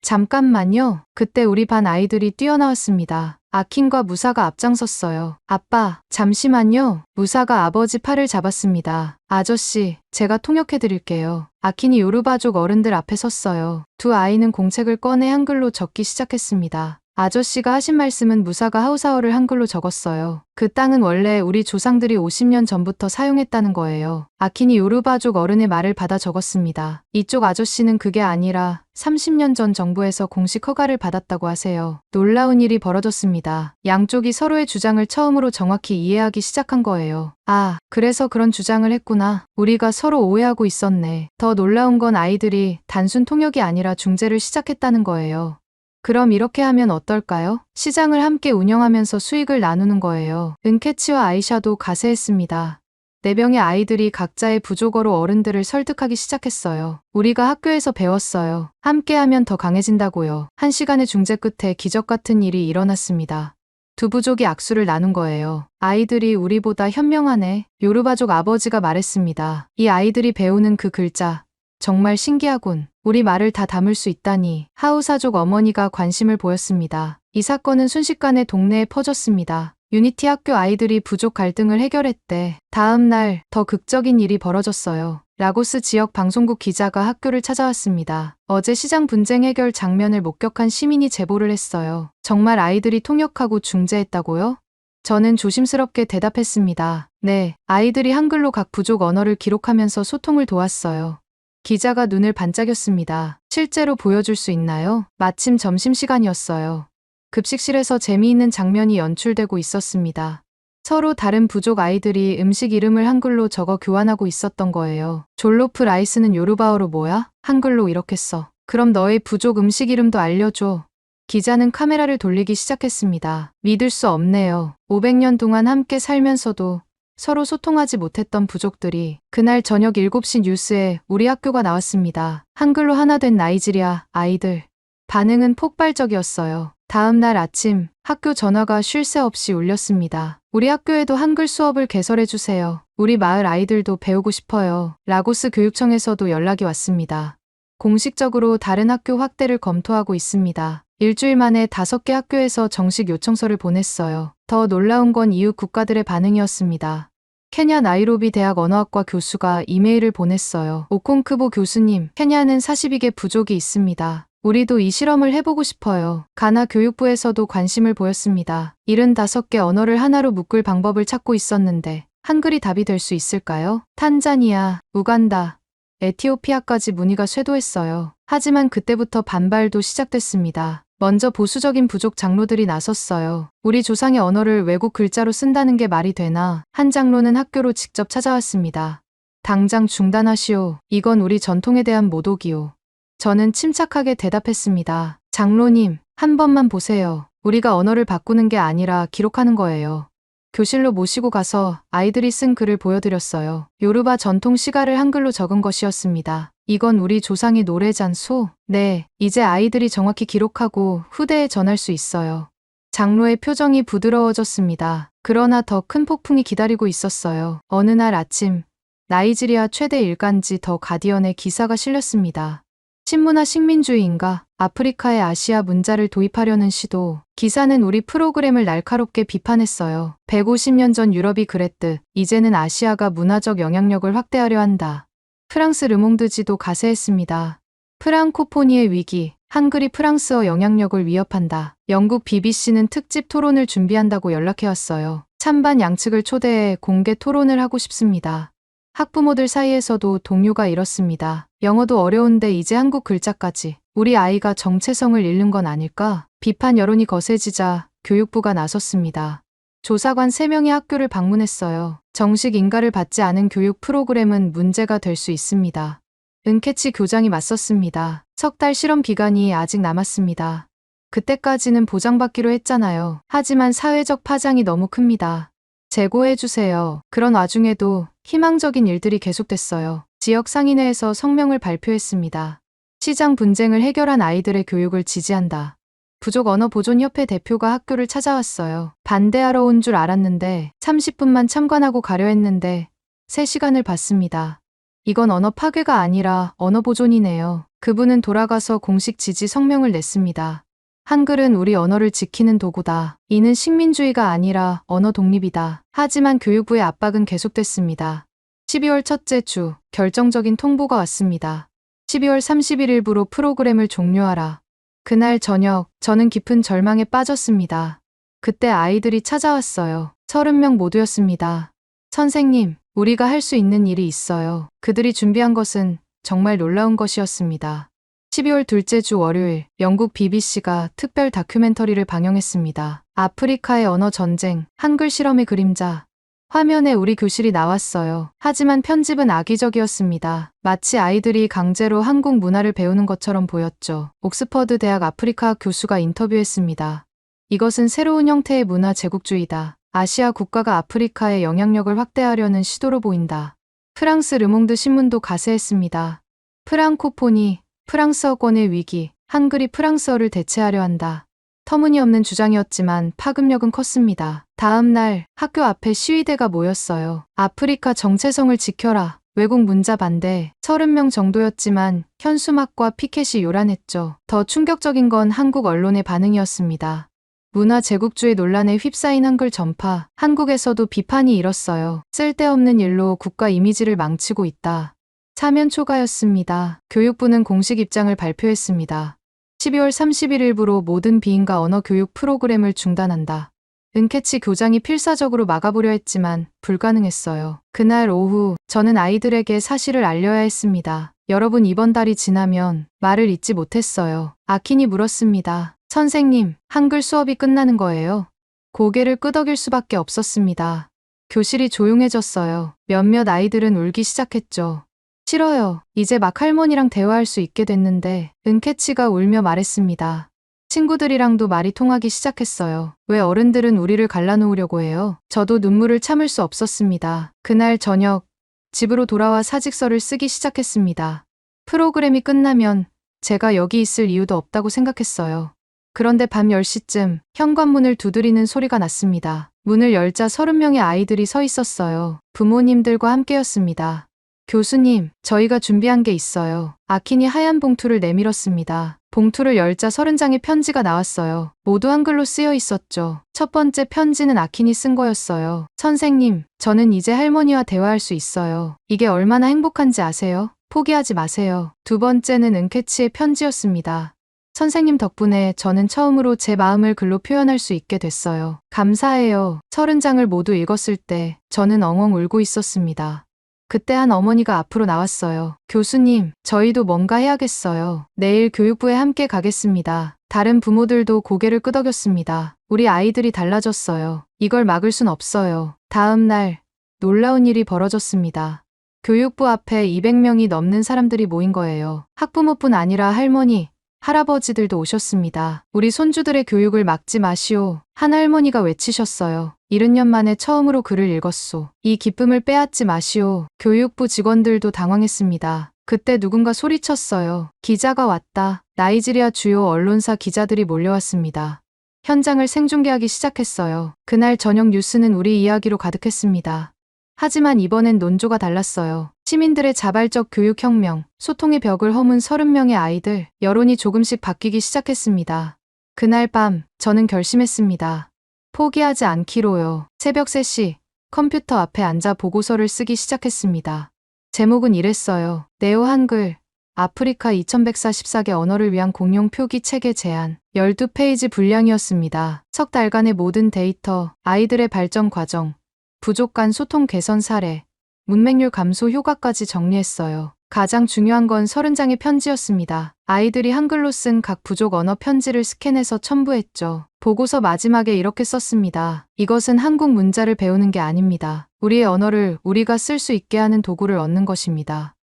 잠깐만요. 그때 우리 반 아이들이 뛰어나왔습니다. 아킨과 무사가 앞장섰어요. 아빠, 잠시만요. 무사가 아버지 팔을 잡았습니다. 아저씨, 제가 통역해드릴게요. 아킨이 요르바족 어른들 앞에 섰어요. 두 아이는 공책을 꺼내 한글로 적기 시작했습니다. 아저씨가 하신 말씀은 무사가 하우사어를 한글로 적었어요. 그 땅은 원래 우리 조상들이 50년 전부터 사용했다는 거예요. 아킨이 요르바족 어른의 말을 받아 적었습니다. 이쪽 아저씨는 그게 아니라 30년 전 정부에서 공식 허가를 받았다고 하세요. 놀라운 일이 벌어졌습니다. 양쪽이 서로의 주장을 처음으로 정확히 이해하기 시작한 거예요. 아, 그래서 그런 주장을 했구나. 우리가 서로 오해하고 있었네. 더 놀라운 건 아이들이 단순 통역이 아니라 중재를 시작했다는 거예요. 그럼 이렇게 하면 어떨까요? 시장을 함께 운영하면서 수익을 나누는 거예요. 은케치와 아이샤도 가세했습니다. 4명의 아이들이 각자의 부족어로 어른들을 설득하기 시작했어요. 우리가 학교에서 배웠어요. 함께하면 더 강해진다고요. 1시간의 중재 끝에 기적 같은 일이 일어났습니다. 두 부족이 악수를 나눈 거예요. 아이들이 우리보다 현명하네. 요르바족 아버지가 말했습니다. 이 아이들이 배우는 그 글자. 정말 신기하군. 우리 말을 다 담을 수 있다니. 하우사족 어머니가 관심을 보였습니다. 이 사건은 순식간에 동네에 퍼졌습니다. 유니티 학교 아이들이 부족 갈등을 해결했대. 다음 날 더 극적인 일이 벌어졌어요. 라고스 지역 방송국 기자가 학교를 찾아왔습니다. 어제 시장 분쟁 해결 장면을 목격한 시민이 제보를 했어요. 정말 아이들이 통역하고 중재했다고요? 저는 조심스럽게 대답했습니다. 네, 아이들이 한글로 각 부족 언어를 기록하면서 소통을 도왔어요. 기자가 눈을 반짝였습니다. 실제로 보여줄 수 있나요? 마침 점심시간이었어요. 급식실에서 재미있는 장면이 연출되고 있었습니다. 서로 다른 부족 아이들이 음식 이름을 한글로 적어 교환하고 있었던 거예요. 졸로프 라이스는 요르바어로 뭐야? 한글로 이렇게 써. 그럼 너의 부족 음식 이름도 알려줘. 기자는 카메라를 돌리기 시작했습니다. 믿을 수 없네요. 500년 동안 함께 살면서도 서로 소통하지 못했던 부족들이 그날 저녁 7시 뉴스에 우리 학교가 나왔습니다. 한글로 하나 된 나이지리아 아이들. 반응은 폭발적이었어요. 다음 날 아침 학교 전화가 쉴 새 없이 울렸습니다. 우리 학교에도 한글 수업을 개설해주세요. 우리 마을 아이들도 배우고 싶어요. 라고스 교육청에서도 연락이 왔습니다. 공식적으로 다른 학교 확대를 검토하고 있습니다. 일주일 만에 5개 학교에서 정식 요청서를 보냈어요. 더 놀라운 건 이웃 국가들의 반응이었습니다. 케냐 나이로비 대학 언어학과 교수가 이메일을 보냈어요. 오콩크보 교수님, 케냐는 42개 부족이 있습니다. 우리도 이 실험을 해보고 싶어요. 가나 교육부에서도 관심을 보였습니다. 75개 언어를 하나로 묶을 방법을 찾고 있었는데 한글이 답이 될 수 있을까요? 탄자니아, 우간다, 에티오피아까지 문의가 쇄도했어요. 하지만 그때부터 반발도 시작됐습니다. 먼저 보수적인 부족 장로들이 나섰어요. 우리 조상의 언어를 외국 글자로 쓴다는 게 말이 되나? 한 장로는 학교로 직접 찾아왔습니다. 당장 중단하시오. 이건 우리 전통에 대한 모독이오. 저는 침착하게 대답했습니다. 장로님, 한 번만 보세요. 우리가 언어를 바꾸는 게 아니라 기록하는 거예요. 교실로 모시고 가서 아이들이 쓴 글을 보여드렸어요. 요르바 전통 시가를 한글로 적은 것이었습니다. 이건 우리 조상의 노래잔소? 네, 이제 아이들이 정확히 기록하고 후대에 전할 수 있어요. 장로의 표정이 부드러워졌습니다. 그러나 더 큰 폭풍이 기다리고 있었어요. 어느 날 아침, 나이지리아 최대 일간지 더 가디언에 기사가 실렸습니다. 친문화 식민주의인가? 아프리카에 아시아 문자를 도입하려는 시도. 기사는 우리 프로그램을 날카롭게 비판했어요. 150년 전 유럽이 그랬듯 이제는 아시아가 문화적 영향력을 확대하려 한다. 프랑스 르몽드지도 가세했습니다. 프랑코포니의 위기, 한글이 프랑스어 영향력을 위협한다. 영국 BBC는 특집 토론을 준비한다고 연락해왔어요. 찬반 양측을 초대해 공개 토론을 하고 싶습니다. 학부모들 사이에서도 동요가 이렇습니다. 영어도 어려운데 이제 한국 글자까지. 우리 아이가 정체성을 잃는 건 아닐까? 비판 여론이 거세지자 교육부가 나섰습니다. 조사관 3명이 학교를 방문했어요. 정식 인가를 받지 않은 교육 프로그램은 문제가 될 수 있습니다. 은캐치 교장이 맞섰습니다. 석 달 실험 기간이 아직 남았습니다. 그때까지는 보장받기로 했잖아요. 하지만 사회적 파장이 너무 큽니다. 재고해주세요. 그런 와중에도 희망적인 일들이 계속됐어요. 지역 상인회에서 성명을 발표했습니다. 시장 분쟁을 해결한 아이들의 교육을 지지한다. 부족 언어보존협회 대표가 학교를 찾아왔어요. 반대하러 온 줄 알았는데 30분만 참관하고 가려 했는데 3시간을 받습니다. 이건 언어 파괴가 아니라 언어 보존이네요. 그분은 돌아가서 공식 지지 성명을 냈습니다. 한글은 우리 언어를 지키는 도구다. 이는 식민주의가 아니라 언어 독립이다. 하지만 교육부의 압박은 계속됐습니다. 12월 첫째 주, 결정적인 통보가 왔습니다. 12월 31일부로 프로그램을 종료하라. 그날 저녁, 저는 깊은 절망에 빠졌습니다. 그때 아이들이 찾아왔어요. 30명 모두였습니다. 선생님, 우리가 할 수 있는 일이 있어요. 그들이 준비한 것은 정말 놀라운 것이었습니다. 12월 둘째 주 월요일, 영국 BBC가 특별 다큐멘터리를 방영했습니다. 아프리카의 언어 전쟁, 한글 실험의 그림자. 화면에 우리 교실이 나왔어요. 하지만 편집은 악의적이었습니다. 마치 아이들이 강제로 한국 문화를 배우는 것처럼 보였죠. 옥스퍼드 대학 아프리카 교수가 인터뷰했습니다. 이것은 새로운 형태의 문화 제국주의다. 아시아 국가가 아프리카의 영향력을 확대하려는 시도로 보인다. 프랑스 르몽드 신문도 가세했습니다. 프랑코포니, 프랑스어권의 위기, 한글이 프랑스어를 대체하려 한다. 터무니없는 주장이었지만 파급력은 컸습니다. 다음 날 학교 앞에 시위대가 모였어요. 아프리카 정체성을 지켜라. 외국 문자 반대. 30명 정도였지만 현수막과 피켓이 요란했죠. 더 충격적인 건 한국 언론의 반응이었습니다. 문화 제국주의 논란에 휩싸인 한글 전파. 한국에서도 비판이 일었어요. 쓸데없는 일로 국가 이미지를 망치고 있다. 사면 초가였습니다. 교육부는 공식 입장을 발표했습니다. 12월 31일부로 모든 비인가 언어 교육 프로그램을 중단한다. 은캐치 교장이 필사적으로 막아보려 했지만 불가능했어요. 그날 오후 저는 아이들에게 사실을 알려야 했습니다. 여러분, 이번 달이 지나면 말을 잊지 못했어요. 아킨이 물었습니다. 선생님, 한글 수업이 끝나는 거예요? 고개를 끄덕일 수밖에 없었습니다. 교실이 조용해졌어요. 몇몇 아이들은 울기 시작했죠. 싫어요. 이제 막 할머니랑 대화할 수 있게 됐는데. 은캐치가 울며 말했습니다. 친구들이랑도 말이 통하기 시작했어요. 왜 어른들은 우리를 갈라놓으려고 해요? 저도 눈물을 참을 수 없었습니다. 그날 저녁 집으로 돌아와 사직서를 쓰기 시작했습니다. 프로그램이 끝나면 제가 여기 있을 이유도 없다고 생각했어요. 그런데 밤 10시쯤 현관문을 두드리는 소리가 났습니다. 문을 열자 30명의 아이들이 서 있었어요. 부모님들과 함께였습니다. 교수님, 저희가 준비한 게 있어요. 아킨이 하얀 봉투를 내밀었습니다. 봉투를 열자 30장의 편지가 나왔어요. 모두 한글로 쓰여 있었죠. 첫 번째 편지는 아킨이 쓴 거였어요. 선생님, 저는 이제 할머니와 대화할 수 있어요. 이게 얼마나 행복한지 아세요? 포기하지 마세요. 두 번째는 은캐치의 편지였습니다. 선생님 덕분에 저는 처음으로 제 마음을 글로 표현할 수 있게 됐어요. 감사해요. 30장을 모두 읽었을 때 저는 엉엉 울고 있었습니다. 그때 한 어머니가 앞으로 나왔어요. 교수님, 저희도 뭔가 해야겠어요. 내일 교육부에 함께 가겠습니다. 다른 부모들도 고개를 끄덕였습니다. 우리 아이들이 달라졌어요. 이걸 막을 순 없어요. 다음 날 놀라운 일이 벌어졌습니다. 교육부 앞에 200명이 넘는 사람들이 모인 거예요. 학부모뿐 아니라 할머니, 할아버지들도 오셨습니다. 우리 손주들의 교육을 막지 마시오. 한 할머니가 외치셨어요. 70년 만에 처음으로 글을 읽었소. 이 기쁨을 빼앗지 마시오. 교육부 직원들도 당황했습니다. 그때 누군가 소리쳤어요. 기자가 왔다. 나이지리아 주요 언론사 기자들이 몰려왔습니다. 현장을 생중계하기 시작했어요. 그날 저녁 뉴스는 우리 이야기로 가득했습니다. 하지만 이번엔 논조가 달랐어요. 시민들의 자발적 교육혁명, 소통의 벽을 허문 30명의 아이들, 여론이 조금씩 바뀌기 시작했습니다. 그날 밤, 저는 결심했습니다. 포기하지 않기로요. 새벽 3시, 컴퓨터 앞에 앉아 보고서를 쓰기 시작했습니다. 제목은 이랬어요. 네오 한글, 아프리카 2144개 언어를 위한 공용 표기 체계 제안. 12페이지 분량이었습니다. 석 달간의 모든 데이터, 아이들의 발전 과정, 부족 간 소통 개선 사례, 문맹률 감소 효과까지 정리했어요. 가장 중요한 건 30장의 편지였습니다. 아이들이 한글로 쓴 각 부족 언어 편지를 스캔해서 첨부했죠. 보고서 마지막에 이렇게 썼습니다. 이것은 한국 문자를 배우는 게 아닙니다. 우리의 언어를 우리가 쓸 수 있게 하는 도구를 얻는 것입니다.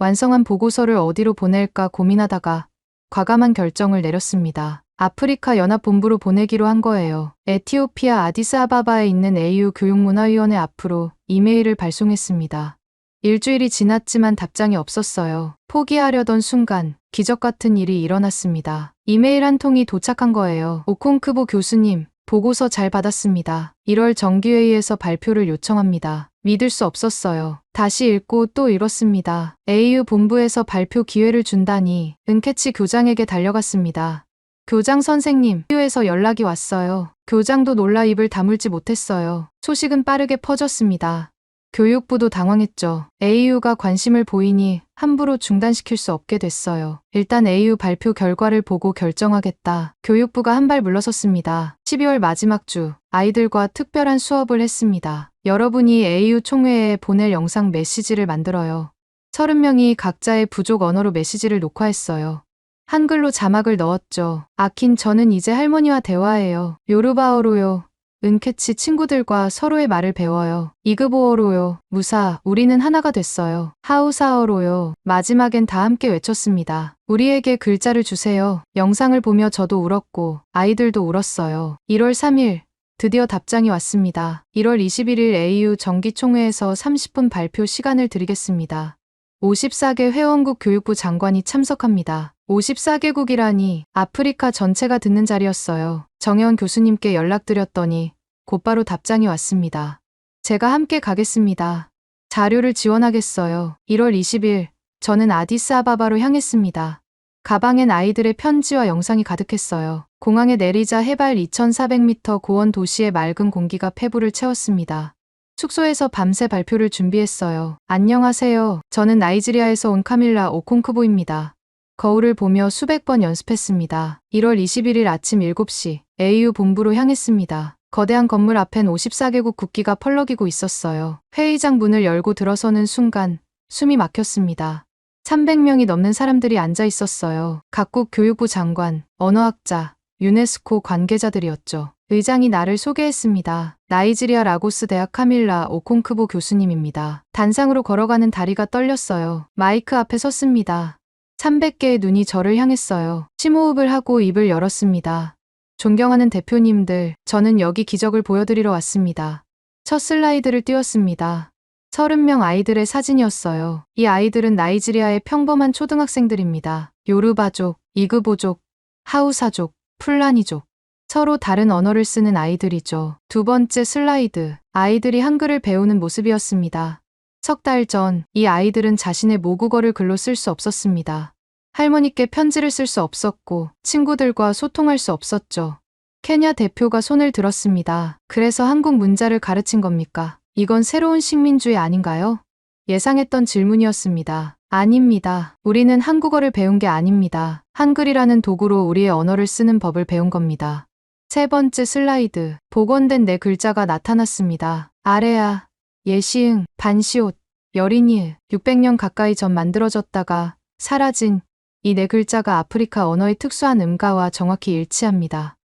완성한 보고서를 어디로 보낼까 고민하다가 과감한 결정을 내렸습니다. 아프리카 연합본부로 보내기로 한 거예요. 에티오피아 아디스아바바에 있는 AU 교육문화위원회 앞으로 이메일을 발송했습니다. 일주일이 지났지만 답장이 없었어요. 포기하려던 순간 기적 같은 일이 일어났습니다. 이메일 한 통이 도착한 거예요. 오콩크보 교수님, 보고서 잘 받았습니다. 1월 정기회의에서 발표를 요청합니다. 믿을 수 없었어요. 다시 읽고 또 읽었습니다. AU 본부에서 발표 기회를 준다니 은케치 교장에게 달려갔습니다. 교장 선생님, AU에서 연락이 왔어요. 교장도 놀라 입을 다물지 못했어요. 소식은 빠르게 퍼졌습니다. 교육부도 당황했죠. AU가 관심을 보이니 함부로 중단시킬 수 없게 됐어요. 일단 AU 발표 결과를 보고 결정하겠다. 교육부가 한 발 물러섰습니다. 12월 마지막 주, 아이들과 특별한 수업을 했습니다. 여러분이 AU 총회에 보낼 영상 메시지를 만들어요. 30명이 각자의 부족 언어로 메시지를 녹화했어요. 한글로 자막을 넣었죠. 아킨, 저는 이제 할머니와 대화해요. 요르바어로요. 은케치, 친구들과 서로의 말을 배워요. 이그보어로요. 무사, 우리는 하나가 됐어요. 하우사어로요. 마지막엔 다 함께 외쳤습니다. 우리에게 글자를 주세요. 영상을 보며 저도 울었고 아이들도 울었어요. 1월 3일 드디어 답장이 왔습니다. 1월 21일 AU 정기총회에서 30분 발표 시간을 드리겠습니다. 54개 회원국 교육부 장관이 참석합니다. 54개국이라니 아프리카 전체가 듣는 자리였어요. 정혜원 교수님께 연락드렸더니 곧바로 답장이 왔습니다. 제가 함께 가겠습니다. 자료를 지원하겠어요. 1월 20일 저는 아디스아바바로 향했습니다. 가방엔 아이들의 편지와 영상이 가득했어요. 공항에 내리자 해발 2400m 고원 도시의 맑은 공기가 폐부를 채웠습니다. 숙소에서 밤새 발표를 준비했어요. 안녕하세요. 저는 나이지리아에서 온 카밀라 오콩크보입니다. 거울을 보며 수백 번 연습했습니다. 1월 21일 아침 7시 AU 본부로 향했습니다. 거대한 건물 앞엔 54개국 국기가 펄럭이고 있었어요. 회의장 문을 열고 들어서는 순간 숨이 막혔습니다. 300명이 넘는 사람들이 앉아 있었어요. 각국 교육부 장관, 언어학자, 유네스코 관계자들이었죠. 의장이 나를 소개했습니다. 나이지리아 라고스 대학 카밀라 오콩크보 교수님입니다. 단상으로 걸어가는 다리가 떨렸어요. 마이크 앞에 섰습니다. 300개의 눈이 저를 향했어요. 심호흡을 하고 입을 열었습니다. 존경하는 대표님들, 저는 여기 기적을 보여드리러 왔습니다. 첫 슬라이드를 띄웠습니다. 30명 아이들의 사진이었어요. 이 아이들은 나이지리아의 평범한 초등학생들입니다. 요르바족, 이그보족, 하우사족, 풀라니족. 서로 다른 언어를 쓰는 아이들이죠. 두 번째 슬라이드, 아이들이 한글을 배우는 모습이었습니다. 석 달 전, 이 아이들은 자신의 모국어를 글로 쓸 수 없었습니다. 할머니께 편지를 쓸 수 없었고, 친구들과 소통할 수 없었죠. 케냐 대표가 손을 들었습니다. 그래서 한국 문자를 가르친 겁니까? 이건 새로운 식민주의 아닌가요? 예상했던 질문이었습니다. 아닙니다. 우리는 한국어를 배운 게 아닙니다. 한글이라는 도구로 우리의 언어를 쓰는 법을 배운 겁니다. 세 번째 슬라이드, 복원된 네 글자가 나타났습니다. 아레아, 예시응, 반시옷, 여린이을, 600년 가까이 전 만들어졌다가 사라진 이 네 글자가 아프리카 언어의 특수한 음가와 정확히 일치합니다.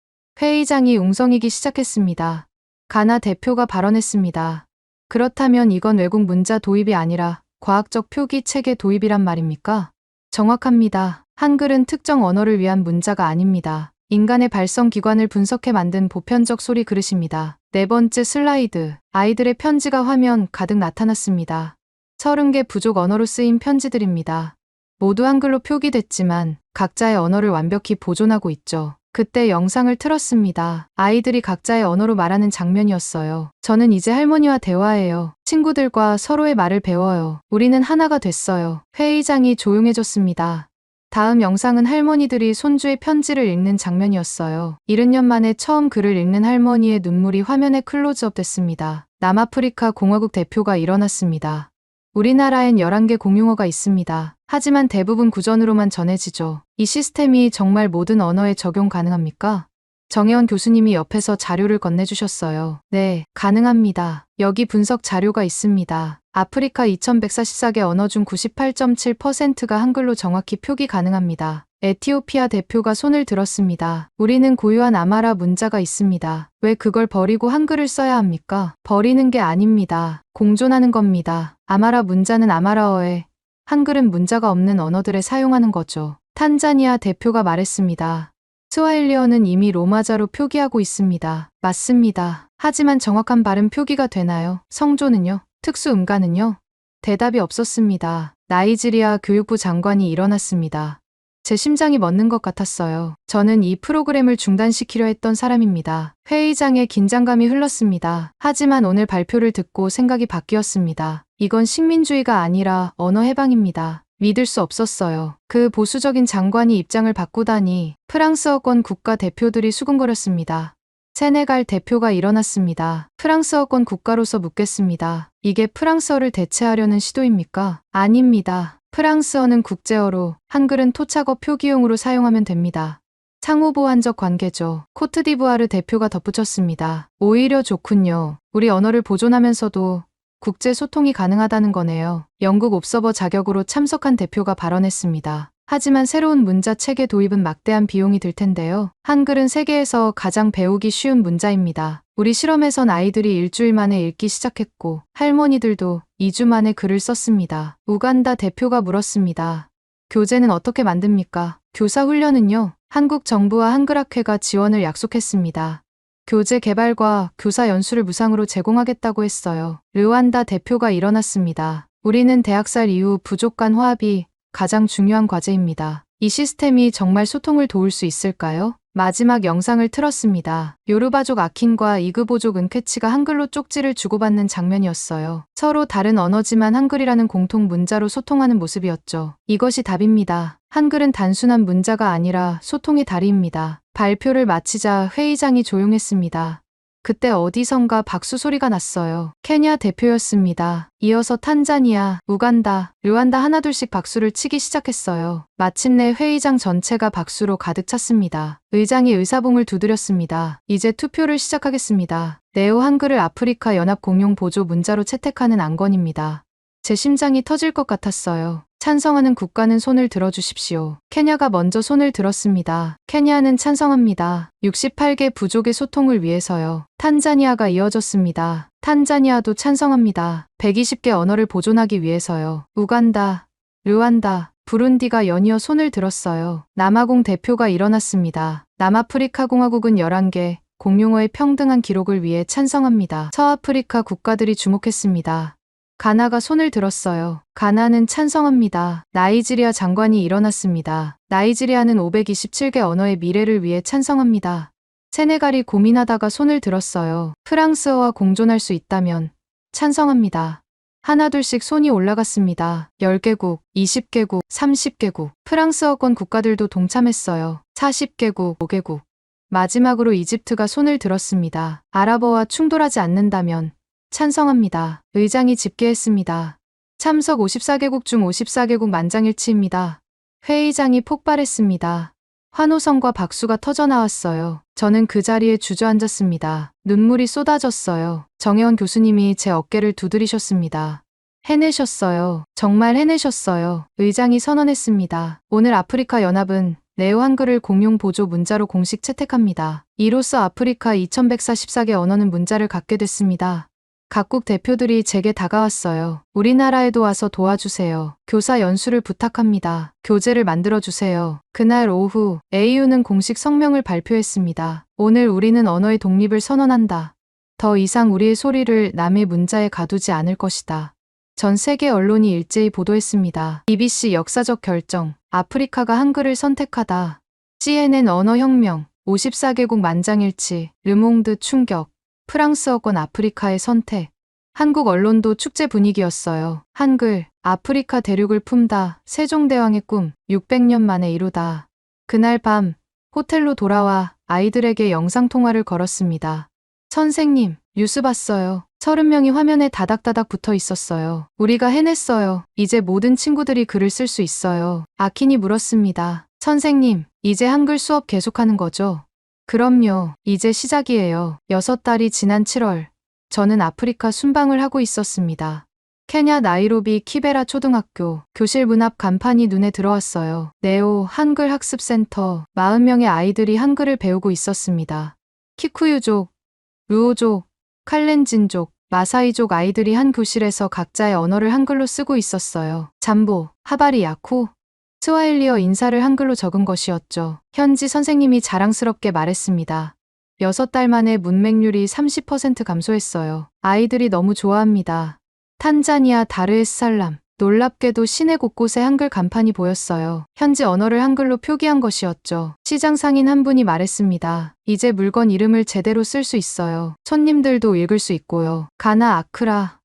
회의장이 웅성이기 시작했습니다. 가나 대표가 발언했습니다. 그렇다면 이건 외국 문자 도입이 아니라 과학적 표기 체계 도입이란 말입니까? 정확합니다. 한글은 특정 언어를 위한 문자가 아닙니다. 인간의 발성 기관을 분석해 만든 보편적 소리 그릇입니다. 네 번째 슬라이드, 아이들의 편지가 화면 가득 나타났습니다. 30개 부족 언어로 쓰인 편지들입니다. 모두 한글로 표기됐지만 각자의 언어를 완벽히 보존하고 있죠. 그때 영상을 틀었습니다. 아이들이 각자의 언어로 말하는 장면이었어요. 저는 이제 할머니와 대화해요. 친구들과 서로의 말을 배워요. 우리는 하나가 됐어요. 회의장이 조용해졌습니다. 다음 영상은 할머니들이 손주의 편지를 읽는 장면이었어요. 70년 만에 처음 글을 읽는 할머니의 눈물이 화면에 클로즈업 됐습니다. 남아프리카 공화국 대표가 일어났습니다. 우리나라엔 11개 공용어가 있습니다. 하지만 대부분 구전으로만 전해지죠. 이 시스템이 정말 모든 언어에 적용 가능합니까? 정혜원 교수님이 옆에서 자료를 건네주셨어요. 네, 가능합니다. 여기 분석 자료가 있습니다. 아프리카 2144개 언어 중 98.7%가 한글로 정확히 표기 가능합니다. 에티오피아 대표가 손을 들었습니다. 우리는 고유한 아마라 문자가 있습니다. 왜 그걸 버리고 한글을 써야 합니까? 버리는 게 아닙니다. 공존하는 겁니다. 아마라 문자는 아마라어의 한글은 문자가 없는 언어들에 사용하는 거죠. 탄자니아 대표가 말했습니다. 스와힐리어는 이미 로마자로 표기하고 있습니다. 맞습니다. 하지만 정확한 발음 표기가 되나요? 성조는요? 특수 음가는요? 대답이 없었습니다. 나이지리아 교육부 장관이 일어났습니다. 제 심장이 멎는 것 같았어요. 저는 이 프로그램을 중단시키려 했던 사람입니다. 회의장에 긴장감이 흘렀습니다. 하지만 오늘 발표를 듣고 생각이 바뀌었습니다. 이건 식민주의가 아니라 언어 해방입니다. 믿을 수 없었어요. 그 보수적인 장관이 입장을 바꾸다니. 프랑스어권 국가 대표들이 수군거렸습니다. 세네갈 대표가 일어났습니다. 프랑스어권 국가로서 묻겠습니다. 이게 프랑스어를 대체하려는 시도입니까? 아닙니다. 프랑스어는 국제어로, 한글은 토착어 표기용으로 사용하면 됩니다. 상호보완적 관계죠. 코트디부아르 대표가 덧붙였습니다. 오히려 좋군요. 우리 언어를 보존하면서도 국제 소통이 가능하다는 거네요. 영국 옵서버 자격으로 참석한 대표가 발언했습니다. 하지만 새로운 문자 체계 도입은 막대한 비용이 들 텐데요. 한글은 세계에서 가장 배우기 쉬운 문자입니다. 우리 실험에선 아이들이 일주일 만에 읽기 시작했고 할머니들도 2주 만에 글을 썼습니다. 우간다 대표가 물었습니다. 교재는 어떻게 만듭니까? 교사 훈련은요? 한국 정부와 한글학회가 지원을 약속했습니다. 교재 개발과 교사 연수를 무상으로 제공하겠다고 했어요. 르완다 대표가 일어났습니다. 우리는 대학살 이후 부족 간 화합이 가장 중요한 과제입니다. 이 시스템이 정말 소통을 도울 수 있을까요? 마지막 영상을 틀었습니다. 요르바족 아킨과 이그보족 은케치가 한글로 쪽지를 주고받는 장면이었어요. 서로 다른 언어지만 한글이라는 공통 문자로 소통하는 모습이었죠. 이것이 답입니다. 한글은 단순한 문자가 아니라 소통의 다리입니다. 발표를 마치자 회의장이 조용했습니다. 그때 어디선가 박수 소리가 났어요. 케냐 대표였습니다. 이어서 탄자니아, 우간다, 르완다 하나둘씩 박수를 치기 시작했어요. 마침내 회의장 전체가 박수로 가득 찼습니다. 의장이 의사봉을 두드렸습니다. 이제 투표를 시작하겠습니다. 네오 한글을 아프리카 연합 공용 보조 문자로 채택하는 안건입니다. 제 심장이 터질 것 같았어요. 찬성하는 국가는 손을 들어주십시오. 케냐가 먼저 손을 들었습니다. 케냐는 찬성합니다. 68개 부족의 소통을 위해서요. 탄자니아가 이어졌습니다. 탄자니아도 찬성합니다. 120개 언어를 보존하기 위해서요. 우간다, 르완다, 부룬디가 연이어 손을 들었어요. 남아공 대표가 일어났습니다. 남아프리카 공화국은 11개, 공용어의 평등한 기록을 위해 찬성합니다. 서아프리카 국가들이 주목했습니다. 가나가 손을 들었어요. 가나는 찬성합니다. 나이지리아 장관이 일어났습니다. 나이지리아는 527개 언어의 미래를 위해 찬성합니다. 세네갈이 고민하다가 손을 들었어요. 프랑스어와 공존할 수 있다면 찬성합니다. 하나둘씩 손이 올라갔습니다. 10개국, 20개국, 30개국. 프랑스어권 국가들도 동참했어요. 40개국, 5개국. 마지막으로 이집트가 손을 들었습니다. 아랍어와 충돌하지 않는다면 찬성합니다. 의장이 집계했습니다. 참석 54개국 중 54개국 만장일치입니다. 회의장이 폭발했습니다. 환호성과 박수가 터져나왔어요. 저는 그 자리에 주저앉았습니다. 눈물이 쏟아졌어요. 정혜원 교수님이 제 어깨를 두드리셨습니다. 해내셨어요. 정말 해내셨어요. 의장이 선언했습니다. 오늘 아프리카 연합은 네오 한글을 공용 보조 문자로 공식 채택합니다. 이로써 아프리카 2144개 언어는 문자를 갖게 됐습니다. 각국 대표들이 제게 다가왔어요. 우리나라에도 와서 도와주세요. 교사 연수를 부탁합니다. 교재를 만들어주세요. 그날 오후 AU는 공식 성명을 발표했습니다. 오늘 우리는 언어의 독립을 선언한다. 더 이상 우리의 소리를 남의 문자에 가두지 않을 것이다. 전 세계 언론이 일제히 보도했습니다. BBC 역사적 결정, 아프리카가 한글을 선택하다. CNN 언어혁명, 54개국 만장일치, 르몽드 충격. 프랑스어권 아프리카의 선택. 한국 언론도 축제 분위기였어요. 한글, 아프리카 대륙을 품다. 세종대왕의 꿈, 600년 만에 이루다. 그날 밤, 호텔로 돌아와 아이들에게 영상통화를 걸었습니다. 선생님, 뉴스 봤어요. 30명이 화면에 다닥다닥 붙어 있었어요. 우리가 해냈어요. 이제 모든 친구들이 글을 쓸 수 있어요. 아킨이 물었습니다. 선생님, 이제 한글 수업 계속하는 거죠? 그럼요. 이제 시작이에요. 6달이 지난 7월, 저는 아프리카 순방을 하고 있었습니다. 케냐 나이로비 키베라 초등학교, 교실 문 앞 간판이 눈에 들어왔어요. 네오 한글 학습센터, 40명의 아이들이 한글을 배우고 있었습니다. 키쿠유족, 루오족, 칼렌진족, 마사이족 아이들이 한 교실에서 각자의 언어를 한글로 쓰고 있었어요. 잠보, 하바리 야쿠, 스와힐리어 인사를 한글로 적은 것이었죠. 현지 선생님이 자랑스럽게 말했습니다. 6달 만에 문맹률이 30% 감소했어요. 아이들이 너무 좋아합니다. 탄자니아 다르에스살람. 놀랍게도 시내 곳곳에 한글 간판이 보였어요. 현지 언어를 한글로 표기한 것이었죠. 시장 상인 한 분이 말했습니다. 이제 물건 이름을 제대로 쓸 수 있어요. 손님들도 읽을 수 있고요. 가나 아크라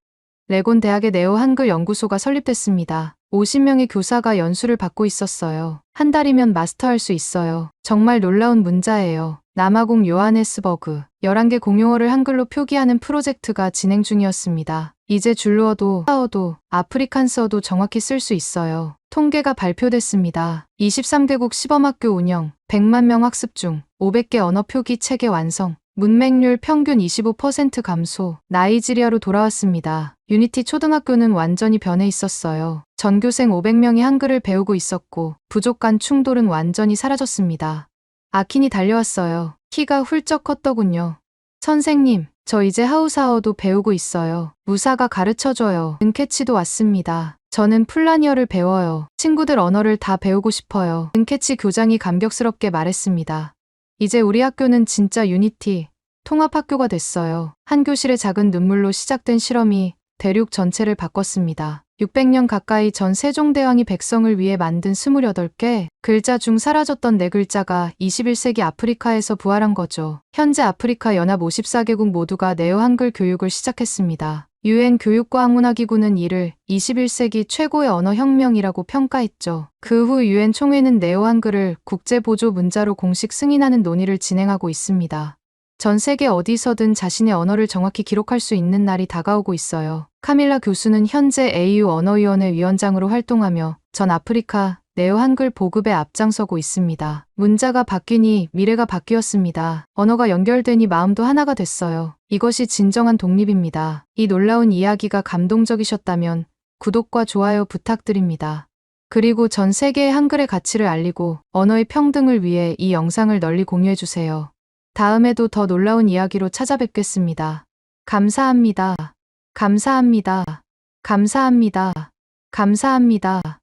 레곤 대학의 네오 한글 연구소가 설립됐습니다. 50명의 교사가 연수를 받고 있었어요. 한 달이면 마스터할 수 있어요. 정말 놀라운 문자예요. 남아공 요하네스버그 11개 공용어를 한글로 표기하는 프로젝트가 진행 중이었습니다. 이제 줄루어도, 하어도, 아프리칸스어도 정확히 쓸 수 있어요. 통계가 발표됐습니다. 23개국 시범학교 운영, 100만 명 학습 중, 500개 언어 표기 체계 완성, 문맹률 평균 25% 감소, 나이지리아로 돌아왔습니다. 유니티 초등학교는 완전히 변해 있었어요. 전교생 500명이 한글을 배우고 있었고, 부족 간 충돌은 완전히 사라졌습니다. 아킨이 달려왔어요. 키가 훌쩍 컸더군요. 선생님, 저 이제 하우사어도 배우고 있어요. 무사가 가르쳐줘요. 은캐치도 왔습니다. 저는 플라니어를 배워요. 친구들 언어를 다 배우고 싶어요. 은캐치 교장이 감격스럽게 말했습니다. 이제 우리 학교는 진짜 유니티, 통합학교가 됐어요. 한 교실의 작은 눈물로 시작된 실험이 대륙 전체를 바꿨습니다. 600년 가까이 전 세종대왕이 백성을 위해 만든 28개 글자 중 사라졌던 4글자가 21세기 아프리카에서 부활한 거죠. 현재 아프리카 연합 54개국 모두가 네오 한글 교육을 시작했습니다. UN 교육과학문화기구는 이를 21세기 최고의 언어혁명이라고 평가했죠. 그 후 UN 총회는 네오 한글을 국제보조 문자로 공식 승인하는 논의를 진행하고 있습니다. 전 세계 어디서든 자신의 언어를 정확히 기록할 수 있는 날이 다가오고 있어요. 카밀라 교수는 현재 AU 언어위원회 위원장으로 활동하며 전 아프리카 네오 한글 보급에 앞장서고 있습니다. 문자가 바뀌니 미래가 바뀌었습니다. 언어가 연결되니 마음도 하나가 됐어요. 이것이 진정한 독립입니다. 이 놀라운 이야기가 감동적이셨다면 구독과 좋아요 부탁드립니다. 그리고 전 세계의 한글의 가치를 알리고 언어의 평등을 위해 이 영상을 널리 공유해주세요. 다음에도 더 놀라운 이야기로 찾아뵙겠습니다. 감사합니다. 감사합니다. 감사합니다. 감사합니다.